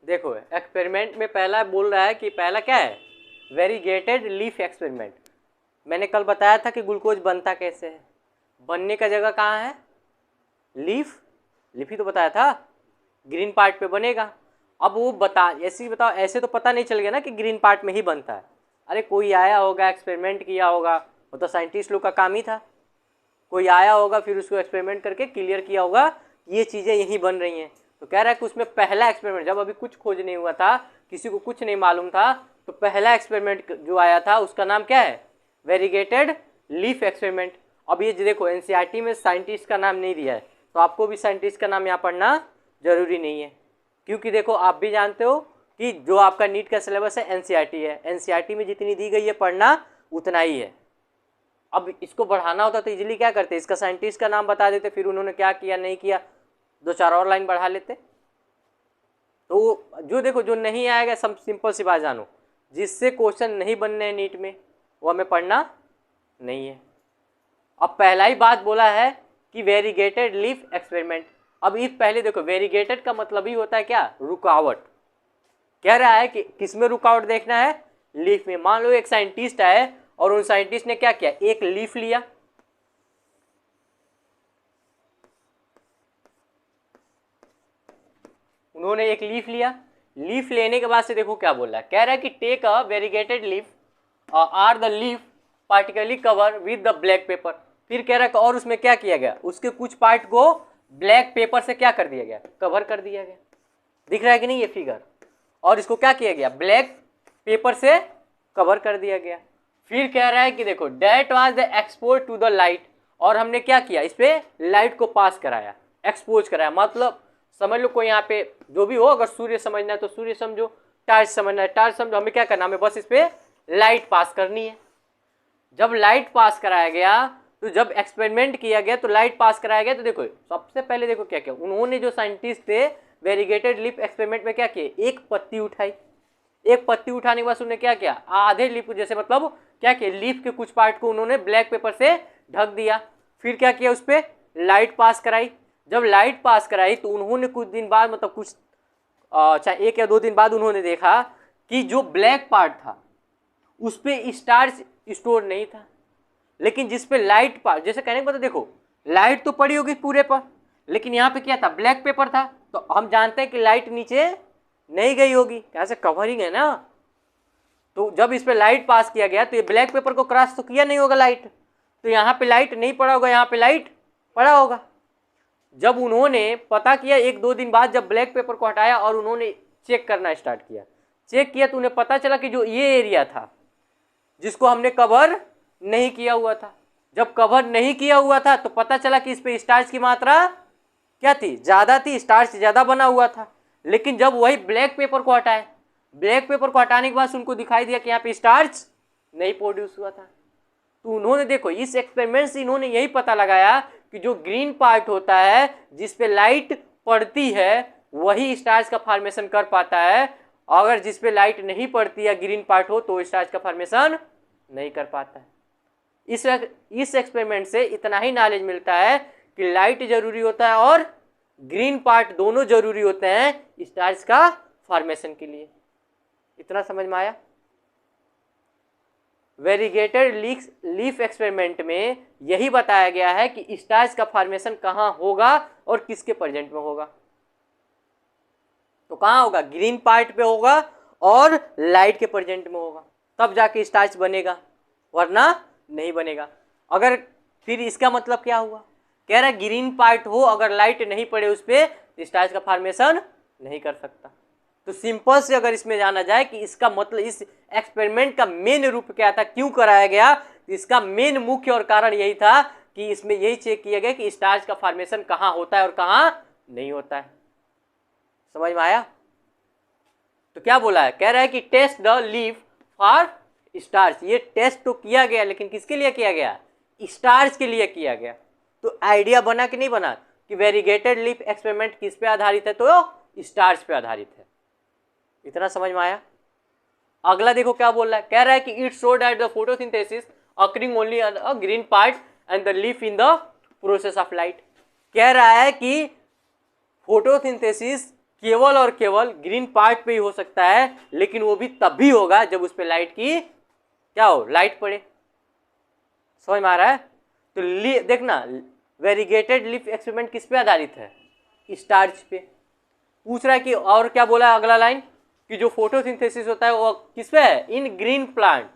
देखो एक्सपेरिमेंट में पहला बोल रहा है कि पहला क्या है, वेरीगेटेड लीफ एक्सपेरिमेंट। मैंने कल बताया था कि ग्लूकोज बनता कैसे है, बनने का जगह कहाँ है, लीफ, लीफ ही तो बताया था, ग्रीन पार्ट पे बनेगा। अब वो बता, ऐसे ही बताओ, ऐसे तो पता नहीं चल गया ना कि ग्रीन पार्ट में ही बनता है। अरे कोई आया होगा, एक्सपेरिमेंट किया होगा, वो तो साइंटिस्ट लोग का काम ही था। कोई आया होगा, फिर उसको एक्सपेरिमेंट करके क्लियर किया होगा ये चीज़ें यही बन रही हैं। तो कह रहा है कि उसमें पहला एक्सपेरिमेंट, जब अभी कुछ खोज नहीं हुआ था, किसी को कुछ नहीं मालूम था, तो पहला एक्सपेरिमेंट जो आया था उसका नाम क्या है, वेरीगेटेड लीफ एक्सपेरिमेंट। अब ये देखो एनसीईआरटी में साइंटिस्ट का नाम नहीं दिया है, तो आपको भी साइंटिस्ट का नाम यहाँ पढ़ना जरूरी नहीं है, क्योंकि देखो आप भी जानते हो कि जो आपका नीट का सिलेबस है एनसीईआरटी है, एनसीईआरटी में जितनी दी गई है पढ़ना उतना ही है। अब इसको बढ़ाना होता तो इजीली क्या करते, इसका साइंटिस्ट का नाम बता देते, फिर उन्होंने क्या किया नहीं किया, 2-4 और लाइन बढ़ा लेते। तो जो देखो जो नहीं आएगा, सब सिंपल सी बात जानो, जिससे क्वेश्चन नहीं बनने हैं नीट में वो हमें पढ़ना नहीं है। अब पहला ही बात बोला है कि वेरीगेटेड लीफ एक्सपेरिमेंट। अब इफ पहले देखो, वेरीगेटेड का मतलब ही होता है क्या, रुकावट। कह रहा है कि किसमें रुकावट देखना है, लीफ में। मान लो एक साइंटिस्ट आए और उन साइंटिस्ट ने क्या किया, एक लीफ लिया, उन्होंने एक लीफ लिया, लीफ लेने के बाद से देखो क्या बोल रहा है, कह रहा है कि take a variegated leaf are the leaf partially cover with the black paper. फिर कह रहा है और उसमें क्या किया गया, उसके कुछ पार्ट को ब्लैक पेपर से क्या कर दिया गया, कवर कर दिया गया। दिख रहा है कि नहीं ये फिगर, और इसको क्या किया गया, ब्लैक पेपर से कवर कर दिया गया। फिर कह रहा है कि देखो that was the expose to the light, और हमने क्या किया, इस पे लाइट को पास कराया, एक्सपोज कराया। मतलब समझ लो कोई यहाँ पे जो भी हो, अगर सूर्य समझना है तो सूर्य समझो, टार्च समझना है टार्च समझो, हमें क्या करना, हमें बस इस पे लाइट पास करनी है। जब लाइट पास कराया गया, तो जब एक्सपेरिमेंट किया गया तो लाइट पास कराया गया, तो देखो सबसे पहले देखो क्या किया उन्होंने, जो साइंटिस्ट थे वेरीगेटेड लीफ एक्सपेरिमेंट में क्या किए, एक पत्ती उठाई, एक पत्ती उठाने के बाद उन्होंने क्या किया, आधे लीफ जैसे मतलब क्या किया, लीफ के कुछ पार्ट को उन्होंने ब्लैक पेपर से ढक दिया। फिर क्या किया, उस पर लाइट पास कराई। जब लाइट पास कराई तो उन्होंने कुछ दिन बाद, मतलब कुछ चाहे 1 या 2 दिन बाद, उन्होंने देखा कि जो ब्लैक पार्ट था उस पर स्टार्च स्टोर नहीं था, लेकिन जिस पे लाइट पास, जैसे कहने का मतलब देखो लाइट तो पड़ी होगी पूरे पर, लेकिन यहाँ पे क्या था, ब्लैक पेपर था, तो हम जानते हैं कि लाइट नीचे नहीं गई होगी, कैसे कवरिंग है ना। तो जब इस पे लाइट पास किया गया तो ये ब्लैक पेपर को क्रॉस तो किया नहीं होगा लाइट, तो यहाँ पे लाइट नहीं पड़ा होगा, यहाँ पे लाइट पड़ा होगा। जब उन्होंने पता किया 1-2 दिन बाद, जब ब्लैक पेपर को हटाया और उन्होंने चेक करना स्टार्ट किया, चेक किया तो उन्हें पता चला कि जो ये एरिया था जिसको हमने कवर नहीं किया हुआ था, जब कवर नहीं किया हुआ था तो पता चला कि इस पे स्टार्च की मात्रा क्या थी, ज़्यादा थी, स्टार्च ज़्यादा बना हुआ था। लेकिन जब वही ब्लैक पेपर को हटाए, ब्लैक पेपर को हटाने के बाद उनको दिखाई दिया कि यहाँ पे स्टार्च नहीं प्रोड्यूस हुआ था। तो उन्होंने देखो इस एक्सपेरिमेंट से इन्होंने यही पता लगाया कि जो ग्रीन पार्ट होता है जिस पे लाइट पड़ती है वही स्टार्च का फॉर्मेशन कर पाता है, अगर जिस पे लाइट नहीं पड़ती है ग्रीन पार्ट हो तो स्टार्च का फॉर्मेशन नहीं कर पाता है। इस एक्सपेरिमेंट से इतना ही नॉलेज मिलता है कि लाइट जरूरी होता है और ग्रीन पार्ट दोनों जरूरी होते हैं स्टार्च का फॉर्मेशन के लिए। इतना समझ में आया। वेरीगेटेड लीफ एक्सपेरिमेंट में यही बताया गया है कि स्टार्च का फॉर्मेशन कहाँ होगा और किसके प्रेजेंट में होगा। तो कहाँ होगा, ग्रीन पार्ट पे होगा और लाइट के प्रेजेंट में होगा, तब जाके स्टार्च बनेगा, वरना नहीं बनेगा। अगर फिर इसका मतलब क्या हुआ, कह रहा है ग्रीन पार्ट हो अगर लाइट नहीं पड़े उस पर स्टार्च का फॉर्मेशन नहीं कर सकता। तो सिंपल से अगर इसमें जाना जाए कि इसका मतलब इस एक्सपेरिमेंट का मेन रूप क्या था, क्यों कराया गया, इसका मेन मुख्य और कारण यही था कि इसमें यही चेक किया गया कि स्टार्च का फॉर्मेशन कहाँ होता है और कहाँ नहीं होता है। समझ में आया। तो क्या बोला है, कह रहा है कि test the leaf for starch. ये टेस्ट तो किया गया, लेकिन किसके लिए किया गया, स्टार्च के लिए किया गया। तो आइडिया बना कि नहीं बना कि वेरीगेटेड लीफ एक्सपेरिमेंट किस पे आधारित है, तो स्टार्च पे आधारित है। इतना समझ में आया। अगला देखो क्या बोल रहा है, कह रहा है कि it show that the photosynthesis occurring only a green part and the leaf in the process of light. कह रहा है कि फोटोसिंथेसिस केवल और केवल ग्रीन पार्ट पे ही हो सकता है, लेकिन वो भी तब भी होगा जब उस पर लाइट की क्या हो, लाइट पड़े। समझ में आ रहा है? तो देखना, वेरीगेटेड लीफ एक्सपेरिमेंट किस पे आधारित है? स्टार्च पे। पूछ रहा है कि और क्या बोला है अगला लाइन, कि जो फोटोसिंथेसिस होता है वो किस पे है? इन ग्रीन प्लांट।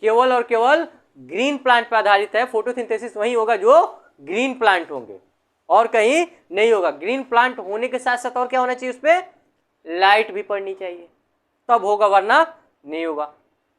केवल और केवल ग्रीन प्लांट पर आधारित है, फोटोसिंथेसिस वही होगा जो ग्रीन प्लांट होंगे, और कहीं नहीं होगा। ग्रीन प्लांट होने के साथ साथ और क्या होना चाहिए? उस पर लाइट भी पड़नी चाहिए, तब होगा, वरना नहीं होगा।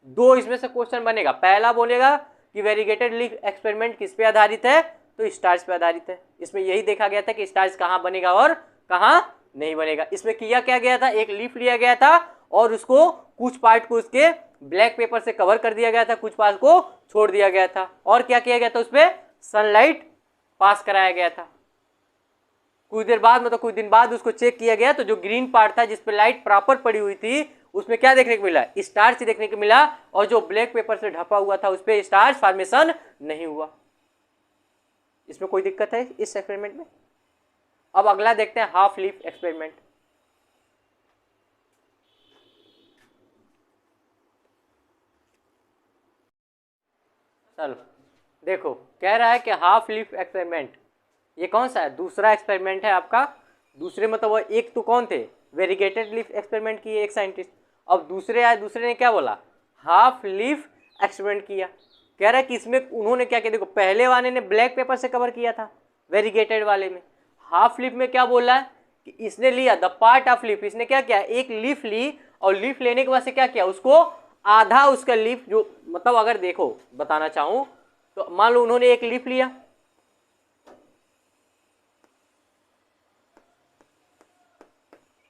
दो इसमें से क्वेश्चन बनेगा। पहला बोलेगा कि वेरीगेटेड लीफ एक्सपेरिमेंट किस पे आधारित है? तो स्टार्च पे आधारित है। इसमें यही देखा गया था कि स्टार्च कहाँ बनेगा और कहाँ नहीं बनेगा। इसमें किया क्या गया था? एक लीफ लिया गया था और उसको कुछ पार्ट को उसके ब्लैक पेपर से कवर कर दिया गया था, कुछ पार्ट को छोड़ दिया गया था, और क्या किया गया था? उस पर सनलाइट पास कराया गया था। कुछ देर बाद, मतलब कुछ दिन बाद उसको चेक किया गया, तो जो ग्रीन पार्ट था जिस पे लाइट प्रॉपर पड़ी हुई थी, उसमें क्या देखने को मिला? स्टार्च देखने को मिला, और जो ब्लैक पेपर से ढपा हुआ था उस पे स्टार्च फॉर्मेशन नहीं हुआ। इसमें कोई दिक्कत है इस एक्सपेरिमेंट में? अब अगला देखते हैं, हाफ लीफ एक्सपेरिमेंट। चलो देखो, कह रहा है कि हाफ लीफ एक्सपेरिमेंट, ये कौन सा है? दूसरा एक्सपेरिमेंट है आपका। दूसरे मतलब वो एक तो कौन थे? वेरीगेटेड लीफ एक्सपेरिमेंट किए एक साइंटिस्ट। अब दूसरे आए, दूसरे ने क्या बोला? हाफ लीफ एक्सपेरिमेंट किया। कह रहा है कि इसमें उन्होंने क्या किया? देखो, पहले वाले ने ब्लैक पेपर से कवर किया था, वेरीगेटेड वाले में। हाफ लीफ में क्या बोला है कि इसने लिया द पार्ट ऑफ लीफ। इसने क्या किया? एक लीफ ली, और लीफ लेने के बाद से क्या किया? उसको आधा उसका लीफ, जो मतलब अगर देखो बताना चाहूं तो मान लो उन्होंने एक लीफ लिया,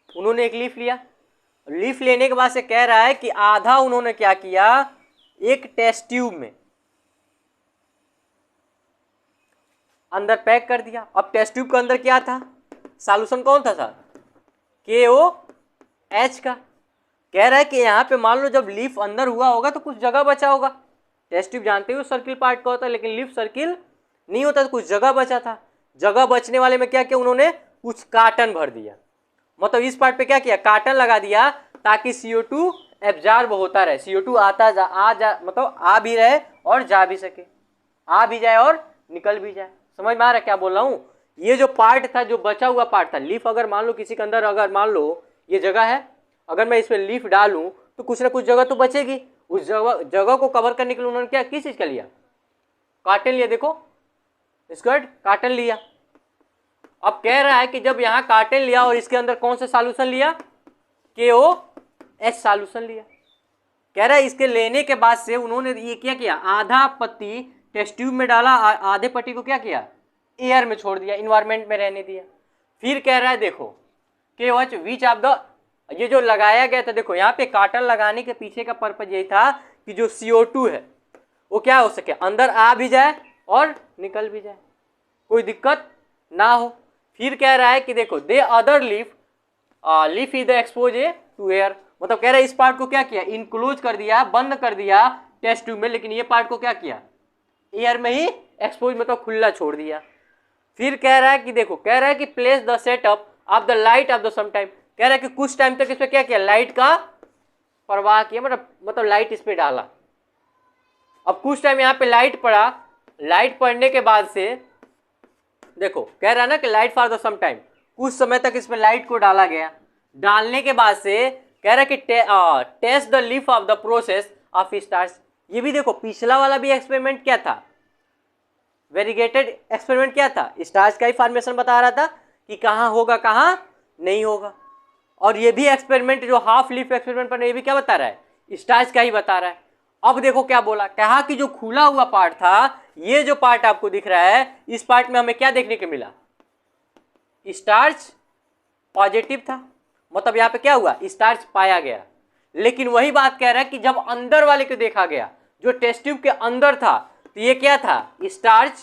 उन्होंने एक लीफ लिया, लीफ लेने के बाद से कह रहा है कि आधा उन्होंने क्या किया? एक टेस्ट ट्यूब में अंदर पैक कर दिया। अब टेस्ट ट्यूब के अंदर क्या था? सॉल्यूशन कौन था सर? KOH का। कह रहा है कि यहाँ पे मान लो जब लीफ अंदर हुआ होगा तो कुछ जगह बचा होगा। टेस्ट ट्यूब जानते हो सर्किल पार्ट का होता है, लेकिन लीफ सर्किल नहीं होता, तो कुछ जगह बचा था। जगह बचने वाले में क्या किया उन्होंने? कुछ कार्टन भर दिया। मतलब इस पार्ट पे क्या किया? कार्टन लगा दिया, ताकि CO2 एब्जॉर्ब होता रहे। CO2 आता जा मतलब आ भी रहे और जा भी सके, आ भी जाए और निकल भी जाए। समझ में आ रहा है क्या बोल रहा हूँ? ये जो पार्ट था, जो बचा हुआ पार्ट था लीफ, अगर मान लो किसी के अंदर, अगर मान लो ये जगह है, अगर मैं इसमें लीफ डालूं तो कुछ ना कुछ जगह तो बचेगी। उस जगह को कवर करने के लिए उन्होंने क्या, किस चीज का लिया? कार्टन लिया। देखो स्कर्ट कार्टन लिया। अब कह रहा है कि जब यहाँ कार्टन लिया और इसके अंदर कौन सा सॉल्यूशन लिया? KOH सॉल्यूशन लिया। कह रहा है इसके लेने के बाद से उन्होंने ये क्या किया? आधा पत्ती टेस्ट ट्यूब में डाला, आधे पत्ती को क्या किया? एयर में छोड़ दिया, इन्वायरमेंट में रहने दिया। फिर कह रहा है देखो KOH विच ऑफ द, ये जो लगाया गया था, देखो यहाँ पे कार्टन लगाने के पीछे का पर्पज यही था कि जो CO2 है वो क्या हो सके? अंदर आ भी जाए और निकल भी जाए, कोई दिक्कत ना हो। फिर कह रहा है कि देखो the other leaf, leaf is expose to air. मतलब कह रहा है इस पार्ट को क्या किया? इनक्लोज कर दिया, बंद कर दिया टेस्ट ट्यूब में, लेकिन ये पार्ट को क्या किया? एयर में ही एक्सपोज, मतलब खुला छोड़ दिया। फिर कह रहा है कि देखो, कह रहा है कि place the setup of the light of the some time. कह रहा है कि कुछ टाइम तक इस पे क्या किया? लाइट का प्रवाह किया, मतलब लाइट इस पे डाला। अब कुछ टाइम यहाँ पे लाइट पड़ा, लाइट पड़ने के बाद से देखो कह रहा है ना कि light for the some time, कुछ समय तक इसमें लाइट को डाला गया। डालने के बाद से कह रहा है कि test the leaf of the process of starch. ये भी देखो, पिछला वाला भी एक्सपेरिमेंट क्या था? वेरीगेटेड एक्सपेरिमेंट क्या था? स्टार्च का ही फॉर्मेशन बता रहा था कि कहाँ होगा कहाँ नहीं होगा। और ये भी एक्सपेरिमेंट जो हाफ लीफ एक्सपेरिमेंट पर, ये भी क्या बता रहा है? स्टार्च का ही बता रहा है। अब देखो क्या बोला, कहा कि जो खुला हुआ पार्ट था, ये जो पार्ट आपको दिख रहा है, इस पार्ट में हमें क्या देखने को मिला? स्टार्च पॉजिटिव था। मतलब यहाँ पे क्या हुआ? स्टार्च पाया गया। लेकिन वही बात कह रहा है कि जब अंदर वाले को देखा गया, जो टेस्ट ट्यूब के अंदर था, तो ये क्या था? स्टार्च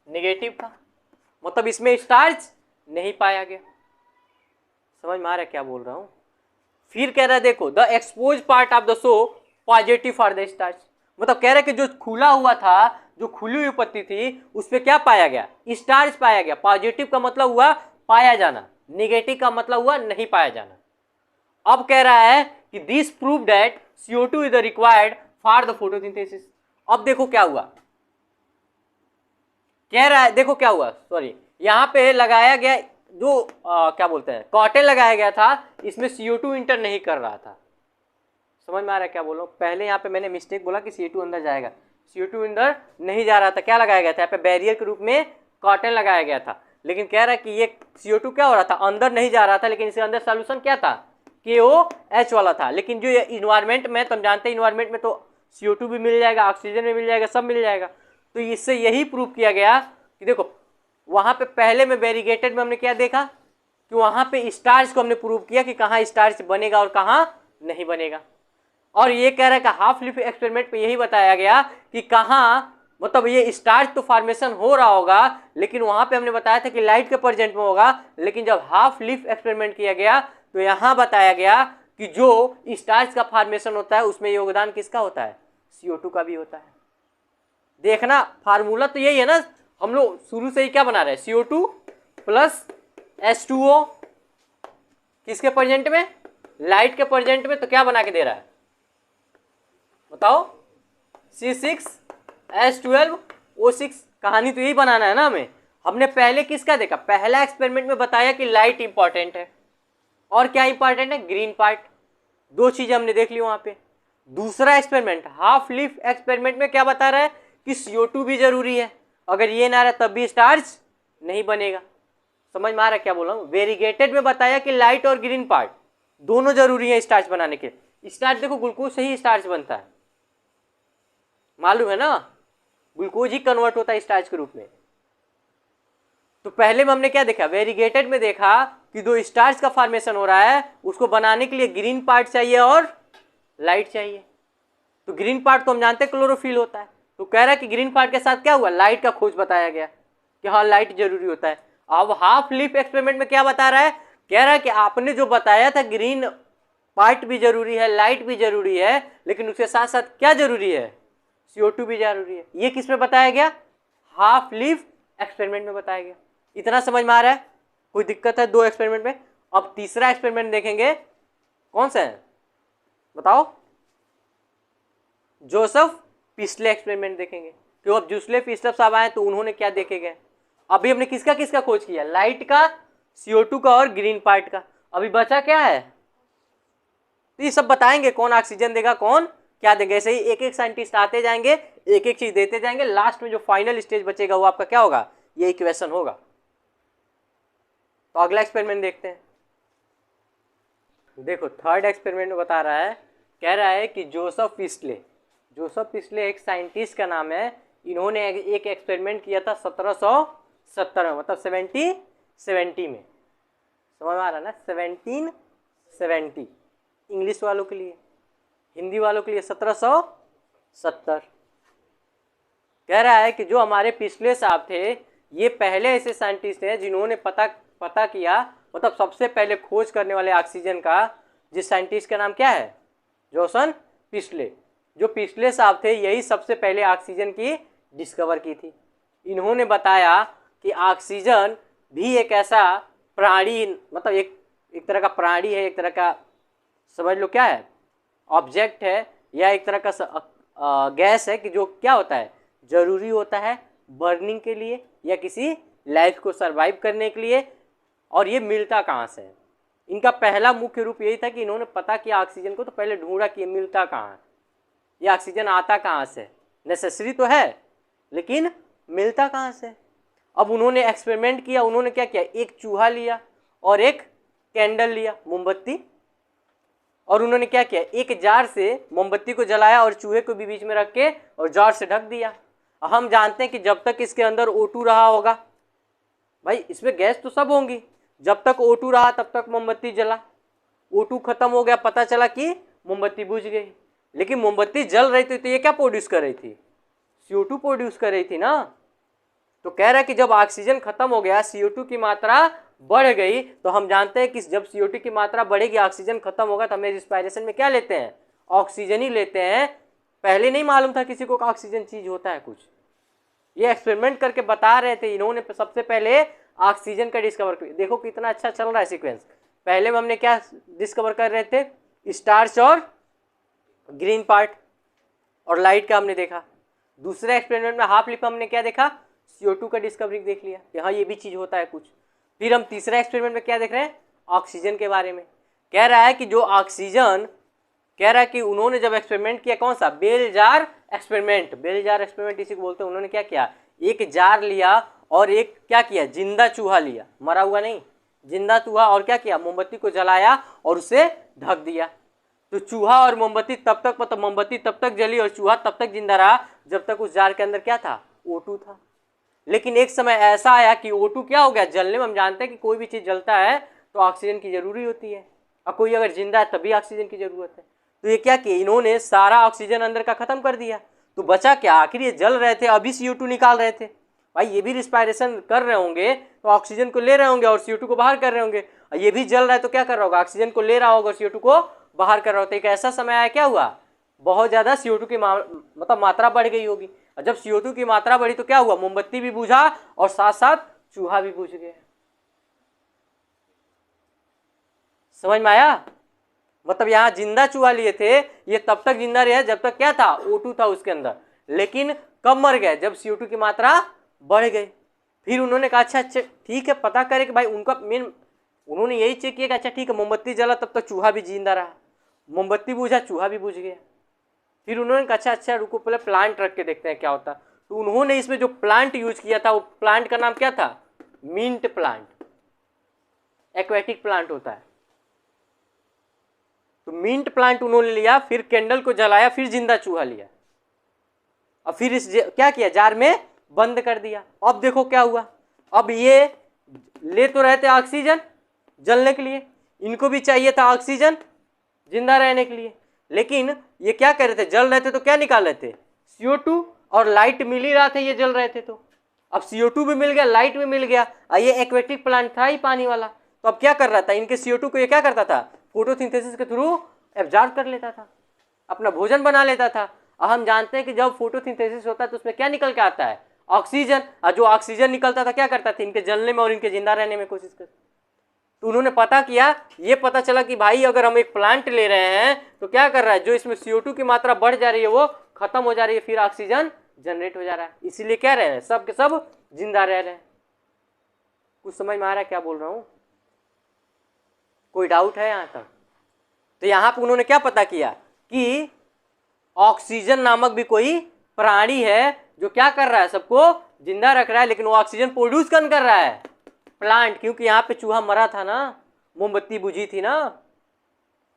नेगेटिव था। मतलब इसमें स्टार्च नहीं पाया गया। समझ में आ रहा है क्या बोल रहा हूं? फिर कह रहा है देखो the expose part of the show positive for the starch. मतलब कह रहे कि जो खुला हुआ था, जो खुली हुई पत्ती थी, उस पर क्या पाया गया? स्टार्च पाया गया। पॉजिटिव का मतलब हुआ पाया जाना, नेगेटिव का मतलब हुआ नहीं पाया जाना। अब कह रहा है कि this prove that CO2 is required for the photosynthesis. अब देखो क्या हुआ, कह रहा है, देखो क्या हुआ, सॉरी, यहाँ पे लगाया गया जो क्या बोलते हैं, कॉटन लगाया गया था, इसमें CO2 इंटर नहीं कर रहा था। समझ में आ रहा है क्या बोलो? पहले यहाँ पे मैंने मिस्टेक बोला कि CO2 अंदर जाएगा, CO2 अंदर नहीं जा रहा था। क्या लगाया गया था? यहाँ पे बैरियर के रूप में कॉटन लगाया गया था। लेकिन कह रहा है कि ये CO2 क्या हो रहा था? अंदर नहीं जा रहा था, लेकिन इसके अंदर सॉल्यूशन क्या था? KOH वाला था। लेकिन जो ये इन्वायरमेंट में, तुम जानते हैं इन्वायरमेंट में तो CO2 भी मिल जाएगा, ऑक्सीजन भी मिल जाएगा, सब मिल जाएगा। तो इससे यही प्रूव किया गया कि देखो वहाँ पे पहले में वेरीगेटेड में हमने क्या देखा कि वहाँ पे स्टार्च को हमने प्रूव किया कि कहाँ स्टार्च बनेगा और कहाँ नहीं बनेगा। और ये कह रहा है कि हाफ लीफ एक्सपेरिमेंट पे यही बताया गया कि कहाँ, मतलब ये स्टार्च तो फॉर्मेशन हो रहा होगा, लेकिन वहाँ पे हमने बताया था कि लाइट के प्रेजेंट में होगा। लेकिन जब हाफ लीफ एक्सपेरिमेंट किया गया तो यहाँ बताया गया कि जो स्टार्च का फॉर्मेशन होता है उसमें योगदान किसका होता है? CO2 का भी होता है। देखना फार्मूला तो यही है ना, हम लोग शुरू से ही क्या बना रहे हैं? CO2 प्लस H2O किसके प्रेजेंट में? लाइट के प्रेजेंट में। तो क्या बना के दे रहा है बताओ? C6H12O6। कहानी तो यही बनाना है ना हमें। हमने पहले किसका देखा? पहला एक्सपेरिमेंट में बताया कि लाइट इंपॉर्टेंट है, और क्या इंपॉर्टेंट है? Green part. दो चीजें हमने देख ली वहां पे। दूसरा एक्सपेरिमेंट हाफ लीफ एक्सपेरिमेंट में क्या बता रहा है कि CO2 भी जरूरी है, अगर ये ना रहा तब भी स्टार्च नहीं बनेगा। समझ में आ रहा है क्या बोल रहा हूँ? वेरीगेटेड में बताया कि लाइट और ग्रीन पार्ट दोनों जरूरी है स्टार्च बनाने के। स्टार्च देखो ग्लूकोज से ही स्टार्च बनता है, मालूम है ना? ग्लूकोज ही कन्वर्ट होता है स्टार्च के रूप में। तो पहले में हमने क्या देखा? वेरीगेटेड में देखा कि जो स्टार्च का फॉर्मेशन हो रहा है उसको बनाने के लिए ग्रीन पार्ट चाहिए और लाइट चाहिए। तो ग्रीन पार्ट तो हम जानते हैं क्लोरोफिल होता है। तो कह रहा है कि ग्रीन पार्ट के साथ क्या हुआ? लाइट का खोज बताया गया कि हाँ लाइट जरूरी होता है। अब हाफ लीफ एक्सपेरिमेंट में क्या बता रहा है? कह रहा है कि आपने जो बताया था ग्रीन पार्ट भी जरूरी है, लाइट भी जरूरी है, लेकिन उसके साथ साथ क्या जरूरी है? CO2 भी जरूरी है। ये किस में बताया गया? हाफ लीफ एक्सपेरिमेंट में बताया गया। इतना समझ में आ रहा है? कोई दिक्कत है दो एक्सपेरिमेंट में? अब तीसरा एक्सपेरिमेंट देखेंगे, कौन सा है बताओ? जोसेफ पिस्ले एक्सपेरिमेंट देखेंगे। क्यों? अब जोसेफ पिस्ले साहब आए तो उन्होंने क्या देखे गए? अभी हमने किसका किसका खोज किया? लाइट का, CO2 का और ग्रीन पार्ट का। अभी बचा क्या है? तो ये सब बताएंगे कौन ऑक्सीजन देगा, कौन क्या देंगे। ऐसे ही एक एक साइंटिस्ट आते जाएंगे, एक एक चीज देते जाएंगे। लास्ट में जो फाइनल स्टेज बचेगा वो आपका क्या होगा? ये इक्वेशन होगा। तो अगला एक्सपेरिमेंट देखते हैं। देखो थर्ड एक्सपेरिमेंट में बता रहा है, कह रहा है कि जोसेफ पिस्ले एक साइंटिस्ट का नाम है। इन्होंने एक एक्सपेरिमेंट किया था 1770 में, मतलब 1770 में। समझ में आ रहा ना? 1770 इंग्लिश वालों के लिए, हिंदी वालों के लिए 1770। कह रहा है कि जो हमारे पिछले साहब थे, ये पहले ऐसे साइंटिस्ट हैं जिन्होंने पता किया, मतलब सबसे पहले खोज करने वाले ऑक्सीजन का। जिस साइंटिस्ट का नाम क्या है? जोसेफ पिस्ले। जो पिस्ले साहब थे यही सबसे पहले ऑक्सीजन की डिस्कवर की थी। इन्होंने बताया कि ऑक्सीजन भी एक ऐसा प्राणी, मतलब एक तरह का प्राणी है, एक तरह का समझ लो क्या है, ऑब्जेक्ट है, या एक तरह का गैस है कि जो क्या होता है? जरूरी होता है बर्निंग के लिए या किसी लाइफ को सरवाइव करने के लिए। और ये मिलता कहाँ से है? इनका पहला मुख्य रूप यही था कि इन्होंने पता किया ऑक्सीजन को, तो पहले ढूंढा कि ये मिलता कहाँ है, ये ऑक्सीजन आता कहाँ से। नेसेसरी तो है लेकिन मिलता कहाँ से? अब उन्होंने एक्सपेरिमेंट किया। उन्होंने क्या किया? एक चूहा लिया और एक कैंडल लिया, मोमबत्ती, और उन्होंने क्या किया? एक जार से मोमबत्ती को जलाया और चूहे को भी बीच में रख के और जार से ढक दिया। हम जानते हैं कि जब तक इसके अंदर O2 रहा होगा, भाई इसमें गैस तो सब होंगी, जब तक O2 रहा तब तक मोमबत्ती जला। O2 खत्म हो गया, पता चला कि मोमबत्ती बुझ गई। लेकिन मोमबत्ती जल रही थी तो ये क्या प्रोड्यूस कर रही थी? CO2 प्रोड्यूस कर रही थी ना। तो कह रहा है कि जब ऑक्सीजन खत्म हो गया, CO2 की मात्रा बढ़ गई, तो हम जानते हैं कि जब CO2 की मात्रा बढ़ेगी, ऑक्सीजन खत्म होगा, तो हमें रिस्पायरेशन में क्या लेते हैं? ऑक्सीजन ही लेते हैं। पहले नहीं मालूम था किसी को ऑक्सीजन चीज होता है कुछ, ये एक्सपेरिमेंट करके बता रहे थे इन्होंने सबसे पहले ऑक्सीजन का डिस्कवर किया। देखो कितना अच्छा चल रहा है सीक्वेंस। पहले में हमने क्या डिस्कवर कर रहे थे, स्टार्च और ग्रीन पार्ट और लाइट का हमने देखा। दूसरे एक्सपेरिमेंट में हाफ लिप हमने क्या देखा, CO2 का डिस्कवरी देख लिया, यहाँ ये भी चीज होता है कुछ। फिर हम तीसरा एक्सपेरिमेंट में क्या देख रहे हैं, ऑक्सीजन के बारे में। कह रहा है कि जो ऑक्सीजन, कह रहा है कि उन्होंने जब एक्सपेरिमेंट किया, कौन सा, bell jar experiment, bell jar experiment इसी को बोलते हैं। उन्होंने क्या किया, एक जार लिया और एक क्या किया, जिंदा चूहा लिया, मरा हुआ नहीं, जिंदा चूहा, और क्या किया, मोमबत्ती को जलाया और उसे ढक दिया। तो चूहा और मोमबत्ती तब तक, मतलब मोमबत्ती तब तक जली और चूहा तब तक जिंदा रहा जब तक उस जार के अंदर क्या था, O2 था। लेकिन एक समय ऐसा आया कि O2 क्या हो गया, जलने में हम जानते हैं कि कोई भी चीज जलता है तो ऑक्सीजन की जरूरी होती है, और कोई अगर जिंदा है तभी ऑक्सीजन की जरूरत है। तो ये क्या किया, इन्होंने सारा ऑक्सीजन अंदर का खत्म कर दिया। तो बचा क्या, आखिर ये जल रहे थे अभी CO2 निकाल रहे थे। भाई ये भी रिस्पायरेशन कर रहे होंगे तो ऑक्सीजन को ले रहे होंगे और CO2 को बाहर कर रहे होंगे, और ये भी जल रहा है तो क्या कर रहा होगा, ऑक्सीजन को ले रहा होगा और CO2 को बाहर कर रहा होता है। एक ऐसा समय आया, क्या हुआ, बहुत ज्यादा CO2 की मतलब मात्रा बढ़ गई होगी, और जब CO2 की मात्रा बढ़ी तो क्या हुआ, मोमबत्ती भी बुझा और साथ साथ चूहा भी बुझ गया। समझ में आया, मतलब यहाँ जिंदा चूहा लिए थे, ये तब तक जिंदा रहे जब तक क्या था, O2 था उसके अंदर, लेकिन कब मर गए, जब CO2 की मात्रा बढ़ गई। फिर उन्होंने कहा अच्छा ठीक है, पता करें कि भाई उनका मेन, उन्होंने यही चेक किया कि अच्छा ठीक है, मोमबत्ती जला तब तक चूहा भी जिंदा रहा, मोमबत्ती बुझा चूहा भी बुझ गया। फिर उन्होंने कहा अच्छा रुको पहले प्लांट रख के देखते हैं क्या होता। तो उन्होंने इसमें जो प्लांट यूज किया था वो प्लांट का नाम क्या था, मिंट प्लांट, एक्वेटिक प्लांट होता है। तो मिंट प्लांट उन्होंने लिया, फिर कैंडल को जलाया, फिर जिंदा चूहा लिया और फिर इस क्या किया, जार में बंद कर दिया। अब देखो क्या हुआ, अब ये ले तो रहे थे ऑक्सीजन जलने के लिए, इनको भी चाहिए था ऑक्सीजन जिंदा रहने के लिए, लेकिन ये क्या कर रहे थे, जल रहे थे तो क्या निकाल रहे थे, CO2, और लाइट मिल ही रहा था, ये जल रहे थे तो अब CO2 भी मिल गया, लाइट भी मिल गया, और ये एक्वेटिक प्लांट था ही पानी वाला। तो अब क्या कर रहा था, इनके CO2 को ये क्या करता था, फोटोसिंथेसिस के थ्रू एब्जॉर्ब कर लेता था, अपना भोजन बना लेता था। और हम जानते हैं कि जब फोटोसिंथेसिस होता है तो उसमें क्या निकल के आता है, ऑक्सीजन, और जो ऑक्सीजन निकलता था क्या करता था, इनके जलने में और इनके जिंदा रहने में कोशिश करता। तो उन्होंने पता किया, ये पता चला कि भाई अगर हम एक प्लांट ले रहे हैं तो क्या कर रहा है, जो इसमें CO2 की मात्रा बढ़ जा रही है वो खत्म हो जा रही है, फिर ऑक्सीजन जनरेट हो जा रहा है, इसीलिए क्या रह रहे हैं, सब के सब जिंदा रह रहे हैं। कुछ समझ में आ रहा है क्या बोल रहा हूँ, कोई डाउट है यहाँ तक? तो यहाँ पे उन्होंने क्या पता किया कि ऑक्सीजन नामक भी कोई प्राणी है जो क्या कर रहा है, सबको जिंदा रख रहा है, लेकिन वो ऑक्सीजन प्रोड्यूस कौन कर रहा है, प्लांट। क्योंकि यहाँ पे चूहा मरा था ना, मोमबत्ती बुझी थी ना,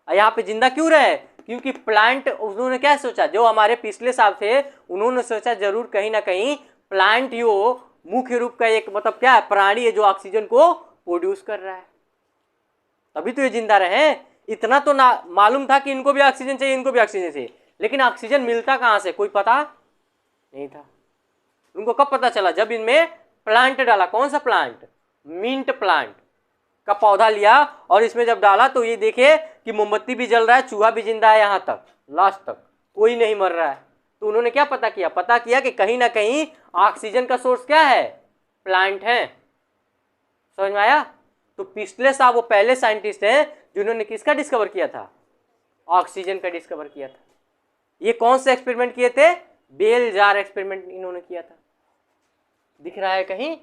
यहाँ पे जिंदा क्यों रहे, क्योंकि प्लांट, उन्होंने क्या सोचा, जो हमारे पिछले साहब थे उन्होंने सोचा जरूर कहीं ना कहीं प्लांट यो मुख्य रूप का एक मतलब क्या है, प्राणी है जो ऑक्सीजन को प्रोड्यूस कर रहा है, तभी तो ये जिंदा रहे। इतना तो ना मालूम था कि इनको भी ऑक्सीजन चाहिए, इनको भी ऑक्सीजन चाहिए, लेकिन ऑक्सीजन मिलता कहाँ से कोई पता नहीं था। उनको कब पता चला, जब इनमें प्लांट डाला, कौन सा प्लांट, मिंट प्लांट का पौधा लिया और इसमें जब डाला तो ये देखे कि मोमबत्ती भी जल रहा है, चूहा भी जिंदा है, यहाँ तक लास्ट तक कोई नहीं मर रहा है। तो उन्होंने क्या पता किया कि कहीं ना कहीं ऑक्सीजन का सोर्स क्या है, प्लांट है। समझ में आया? तो पिछले साल वो पहले साइंटिस्ट हैं जिन्होंने किसका डिस्कवर किया था, ऑक्सीजन का डिस्कवर किया था। ये कौन से एक्सपेरिमेंट किए थे, बेल जार एक्सपेरिमेंट इन्होंने किया था। दिख रहा है कहीं,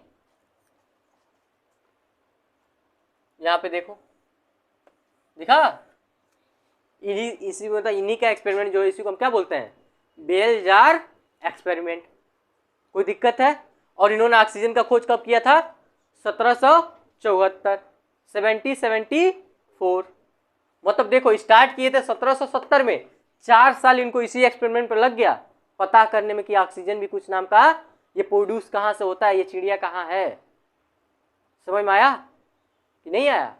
यहाँ पे देखो दिखा, इसी मतलब इन्हीं का एक्सपेरिमेंट जो है, इसी को हम क्या बोलते हैं, बेल जार एक्सपेरिमेंट। कोई दिक्कत है? और इन्होंने ऑक्सीजन का खोज कब किया था, 1774, 1774। मतलब देखो स्टार्ट किए थे 1770 में, 4 साल इनको इसी एक्सपेरिमेंट पर लग गया पता करने में कि ऑक्सीजन भी कुछ नाम का ये प्रोड्यूस कहाँ से होता है, ये चिड़िया कहाँ है। समझ में आया कि नहीं आया?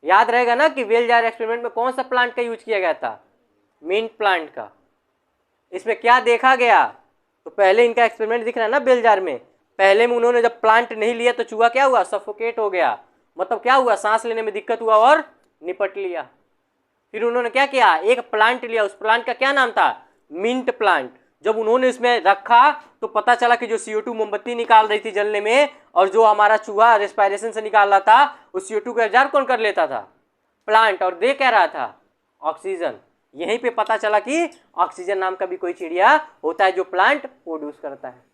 याद रहेगा ना कि बेल जार एक्सपेरिमेंट में कौन सा प्लांट का यूज किया गया था, मिंट प्लांट का। इसमें क्या देखा गया, तो पहले इनका एक्सपेरिमेंट दिख रहा है ना बेल जार में, पहले में उन्होंने जब प्लांट नहीं लिया तो चूहा क्या हुआ, सफोकेट हो गया, मतलब क्या हुआ, सांस लेने में दिक्कत हुआ और निपट लिया। फिर उन्होंने क्या किया, एक प्लांट लिया, उस प्लांट का क्या नाम था, मिंट प्लांट। जब उन्होंने इसमें रखा तो पता चला कि जो CO2 मोमबत्ती निकाल रही थी जलने में, और जो हमारा चूहा रेस्पिरेशन से निकाल रहा था, उस CO2 को एब्जॉर्ब कौन कर लेता था? प्लांट। और दे क्या रहा था? ऑक्सीजन। यहीं पे पता चला कि ऑक्सीजन नाम का भी कोई चिड़िया होता है जो प्लांट प्रोड्यूस करता है।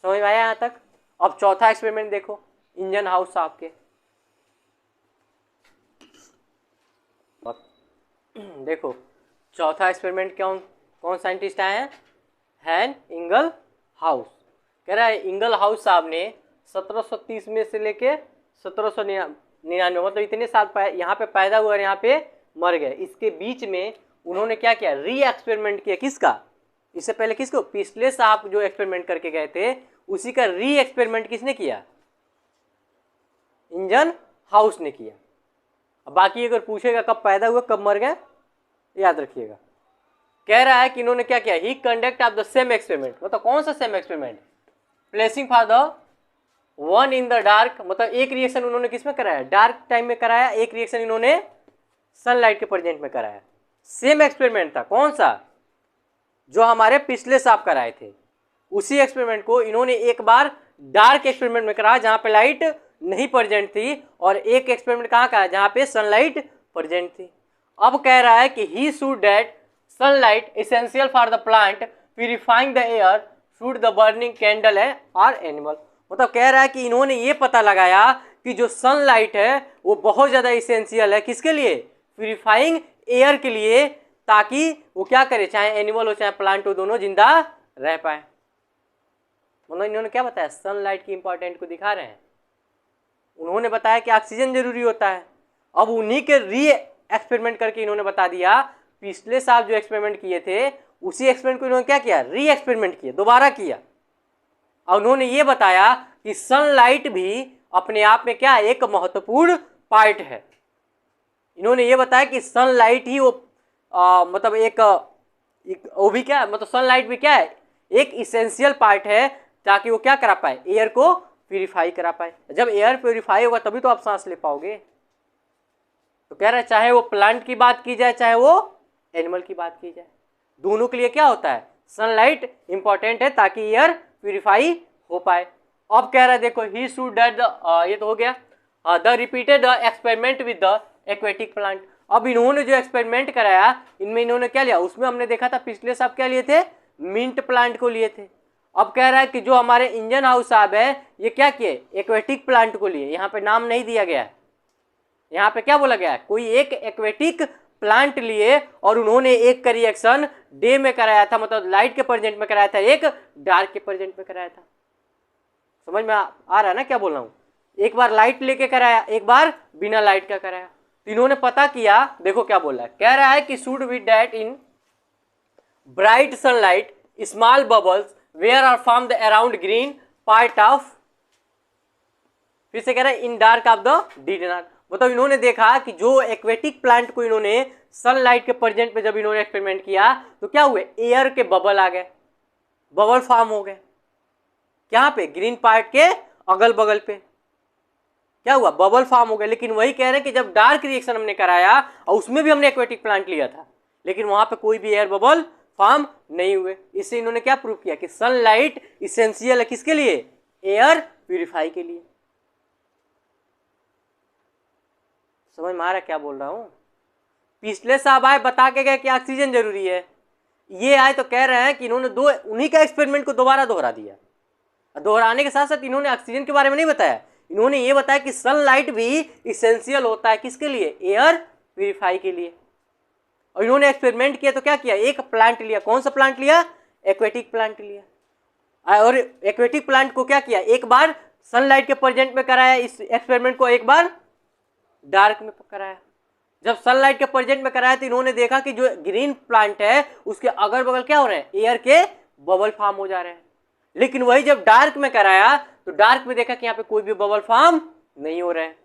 समझ में आया यहां तक? अब चौथा एक्सपेरिमेंट देखो, इंजन हाउस साहब के। देखो चौथा एक्सपेरिमेंट कौन साइंटिस्ट आए हैं? हैन इंगल हाउस। कह रहा है इंगल हाउस साहब ने 1730 में से लेके 1799, मतलब इतने साल यहाँ पे पैदा हुए और यहाँ पे मर गए, इसके बीच में उन्होंने क्या किया? री एक्सपेरिमेंट किया। किसका? इससे पहले किसको? पिछले साहब जो एक्सपेरिमेंट करके गए थे उसी का री एक्सपेरिमेंट किसने किया? इंजन हाउस ने किया। अब बाकी अगर पूछेगा कब पैदा हुआ कब मर गए, याद रखिएगा। कह रहा है कि इन्होंने क्या किया? He conduct of the same experiment. मतलब कौन सा same experiment? Placing for the one in the dark. मतलब एक रिएक्शन उन्होंने किसमें कराया? डार्क टाइम में कराया। एक रिएक्शन इन्होंने सनलाइट के प्रेजेंट में कराया। सेम एक्सपेरिमेंट था। कौन सा? जो हमारे पिछले साहब कराए थे, उसी एक्सपेरिमेंट को इन्होंने एक बार डार्क एक्सपेरिमेंट में कराया जहां पे लाइट नहीं प्रेजेंट थी, और एक एक्सपेरिमेंट कहाँ का? जहां पे सनलाइट प्रेजेंट थी। अब कह रहा है कि he should that sunlight essential for the plant purifying the air should the burning candle है और एनिमल। मतलब कह रहा है कि इन्होंने ये पता लगाया कि जो सनलाइट है वो बहुत ज़्यादा इसेंशियल है। किसके लिए? प्यूरिफाइंग एयर के लिए, ताकि वो क्या करे, चाहे एनिमल हो चाहे प्लांट हो, दोनों जिंदा रह पाए। मतलब इन्होंने क्या बताया? सनलाइट की इंपॉर्टेंट को दिखा रहे हैं। उन्होंने बताया कि ऑक्सीजन जरूरी होता है। अब उन्हीं के री एक्सपेरिमेंट करके इन्होंने बता दिया, पिछले साल जो एक्सपेरिमेंट किए थे उसी एक्सपेरिमेंट को इन्होंने क्या किया? री एक्सपेरिमेंट किया, दोबारा किया। और उन्होंने ये बताया कि सनलाइट भी अपने आप में क्या? एक महत्वपूर्ण पार्ट है। इन्होंने ये बताया कि सनलाइट ही वो मतलब एक वो भी क्या, मतलब सनलाइट भी क्या है? एक इसेंशियल पार्ट है, ताकि वो क्या करा पाए? एयर को प्यूरिफाई करा पाए। जब एयर प्यूरिफाई होगा तभी तो आप सांस ले पाओगे। तो कह रहा है चाहे वो प्लांट की बात की जाए चाहे वो एनिमल की बात की जाए, दोनों के लिए क्या होता है? सनलाइट इंपॉर्टेंट है ताकि एयर प्यूरिफाई हो पाए। अब कह रहा है देखो ही शुड दैट ये तो हो गया the repeated experiment with the aquatic plant. अब इन्होंने जो एक्सपेरिमेंट कराया इनमें इन्होंने क्या लिया? उसमें हमने देखा था पिछले साहब क्या लिए थे? मिंट प्लांट को लिए थे। अब कह रहा है कि जो हमारे इंजन हाउस साहब है ये क्या किए? एक्वेटिक प्लांट को लिए। यहाँ पे नाम नहीं दिया गया है, यहाँ पे क्या बोला गया है? कोई एक एक्वेटिक प्लांट लिए और उन्होंने एक का रिएक्शन डे में कराया था, मतलब लाइट के प्रेजेंट में कराया था, एक डार्क के प्रेजेंट में कराया था। समझ में आ रहा है ना क्या बोल रहा हूँ? एक बार लाइट लेके कराया, एक बार बिना लाइट का कराया। तो इन्होंने पता किया, देखो क्या बोल रहा है। कह रहा है कि should be that in bright sunlight small bubbles where are form the around green part of, फिर से कह रहा है in dark of the did not. मतलब इन्होंने देखा कि जो एक्वेटिक प्लांट को इन्होंने सनलाइट के प्रेजेंट पे जब इन्होंने एक्सपेरिमेंट किया तो क्या हुए? एयर के बबल आ गए, बबल फॉर्म हो गए। क्या पे? ग्रीन पार्ट के अगल बगल पे क्या हुआ? बबल फॉर्म हो गए। लेकिन वही कह रहे हैं कि जब डार्क रिएक्शन हमने कराया और उसमें भी हमने एक्वेटिक प्लांट लिया था, लेकिन वहां पे कोई भी एयर बबल फॉर्म नहीं हुए। इससे इन्होंने क्या प्रूव किया कि सनलाइट इसेंशियल है किसके लिए? एयर प्यूरिफाई के लिए। समझ में आ रहा क्या बोल रहा हूं? पिछले साहब आए बता के गए कि ऑक्सीजन जरूरी है, ये आए तो कह रहे हैं कि इन्होंने दो उन्हीं का एक्सपेरिमेंट को दोबारा दोहरा दिया। दोहराने के साथ साथ इन्होंने ऑक्सीजन के बारे में नहीं बताया, इन्होंने ये बताया कि सनलाइट भी इसेंशियल होता है किसके लिए? एयर प्यूरिफाई के लिए। और इन्होंने एक्सपेरिमेंट किया तो क्या किया? एक प्लांट लिया। कौन सा प्लांट लिया? एक्वेटिक प्लांट लिया। और एक्वेटिक प्लांट को क्या किया? एक बार सनलाइट के प्रेजेंट में कराया इस एक्सपेरिमेंट को, एक बार डार्क में कराया। जब सनलाइट के प्रेजेंट में कराया तो इन्होंने देखा कि जो ग्रीन प्लांट है उसके अगल बगल क्या हो रहे हैं? एयर के बबल फॉर्म हो जा रहे हैं। लेकिन वही जब डार्क में कराया तो डार्क में देखा कि यहाँ पे कोई भी बबल फॉर्म नहीं हो रहे हैं।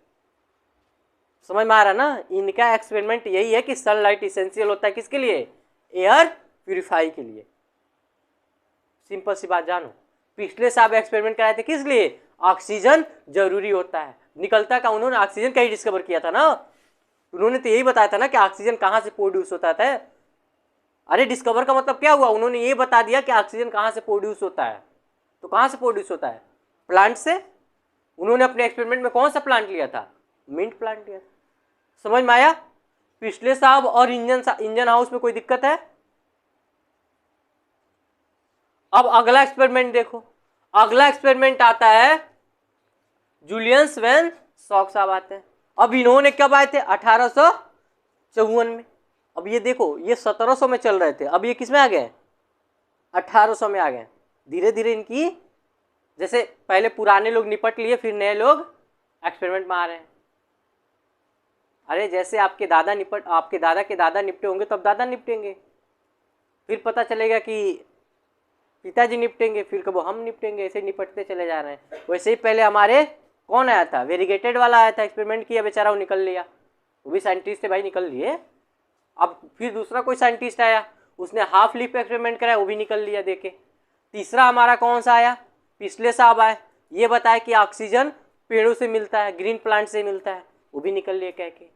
समझ में आ रहा ना? इनका एक्सपेरिमेंट यही है कि सनलाइट इसेंशियल होता है किसके लिए? एयर प्यूरिफाई के लिए। सिंपल सी बात जानो। पिछले साहब एक्सपेरिमेंट कराए थे किस लिए? ऑक्सीजन जरूरी होता है। निकलता का उन्होंने ऑक्सीजन का ही डिस्कवर किया था ना, उन्होंने तो यही बताया था ना कि ऑक्सीजन कहाँ से प्रोड्यूस होता था। अरे डिस्कवर का मतलब क्या हुआ, उन्होंने ये बता दिया कि ऑक्सीजन कहाँ से प्रोड्यूस होता है। तो कहाँ से प्रोड्यूस होता है, प्लांट से। उन्होंने अपने एक्सपेरिमेंट में कौन सा प्लांट लिया था, मिंट प्लांट लिया था। समझ में आया। पिछले साहब और इंजन हाउस में कोई दिक्कत है। अब अगला एक्सपेरिमेंट देखो, अगला एक्सपेरिमेंट आता है जूलियस वैन सॉक साहब आते हैं। अब इन्होंने कब आए थे, 1854 में। अब ये देखो, ये 1700 में चल रहे थे, अब ये किस में आ गए, 1800 में आ गए। धीरे धीरे इनकी, जैसे पहले पुराने लोग निपट लिए, फिर नए लोग एक्सपेरिमेंट में आ रहे हैं। अरे जैसे आपके दादा के दादा निपटे होंगे, तब दादा निपटेंगे, फिर पता चलेगा कि पिताजी निपटेंगे, फिर कब हम निपटेंगे, ऐसे निपटते चले जा रहे हैं। वैसे ही पहले हमारे कौन आया था, वेरीगेटेड वाला आया था, एक्सपेरिमेंट किया, बेचारा वो निकल लिया, वो भी साइंटिस्ट थे भाई, निकल लिए। अब फिर दूसरा कोई साइंटिस्ट आया, उसने हाफ लीफ एक्सपेरिमेंट कराया, वो भी निकल लिया देखे। तीसरा हमारा कौन सा आया, पिछले साहब आए, ये बताया कि ऑक्सीजन पेड़ों से मिलता है, ग्रीन प्लांट से मिलता है, वो भी निकल लिए कह के।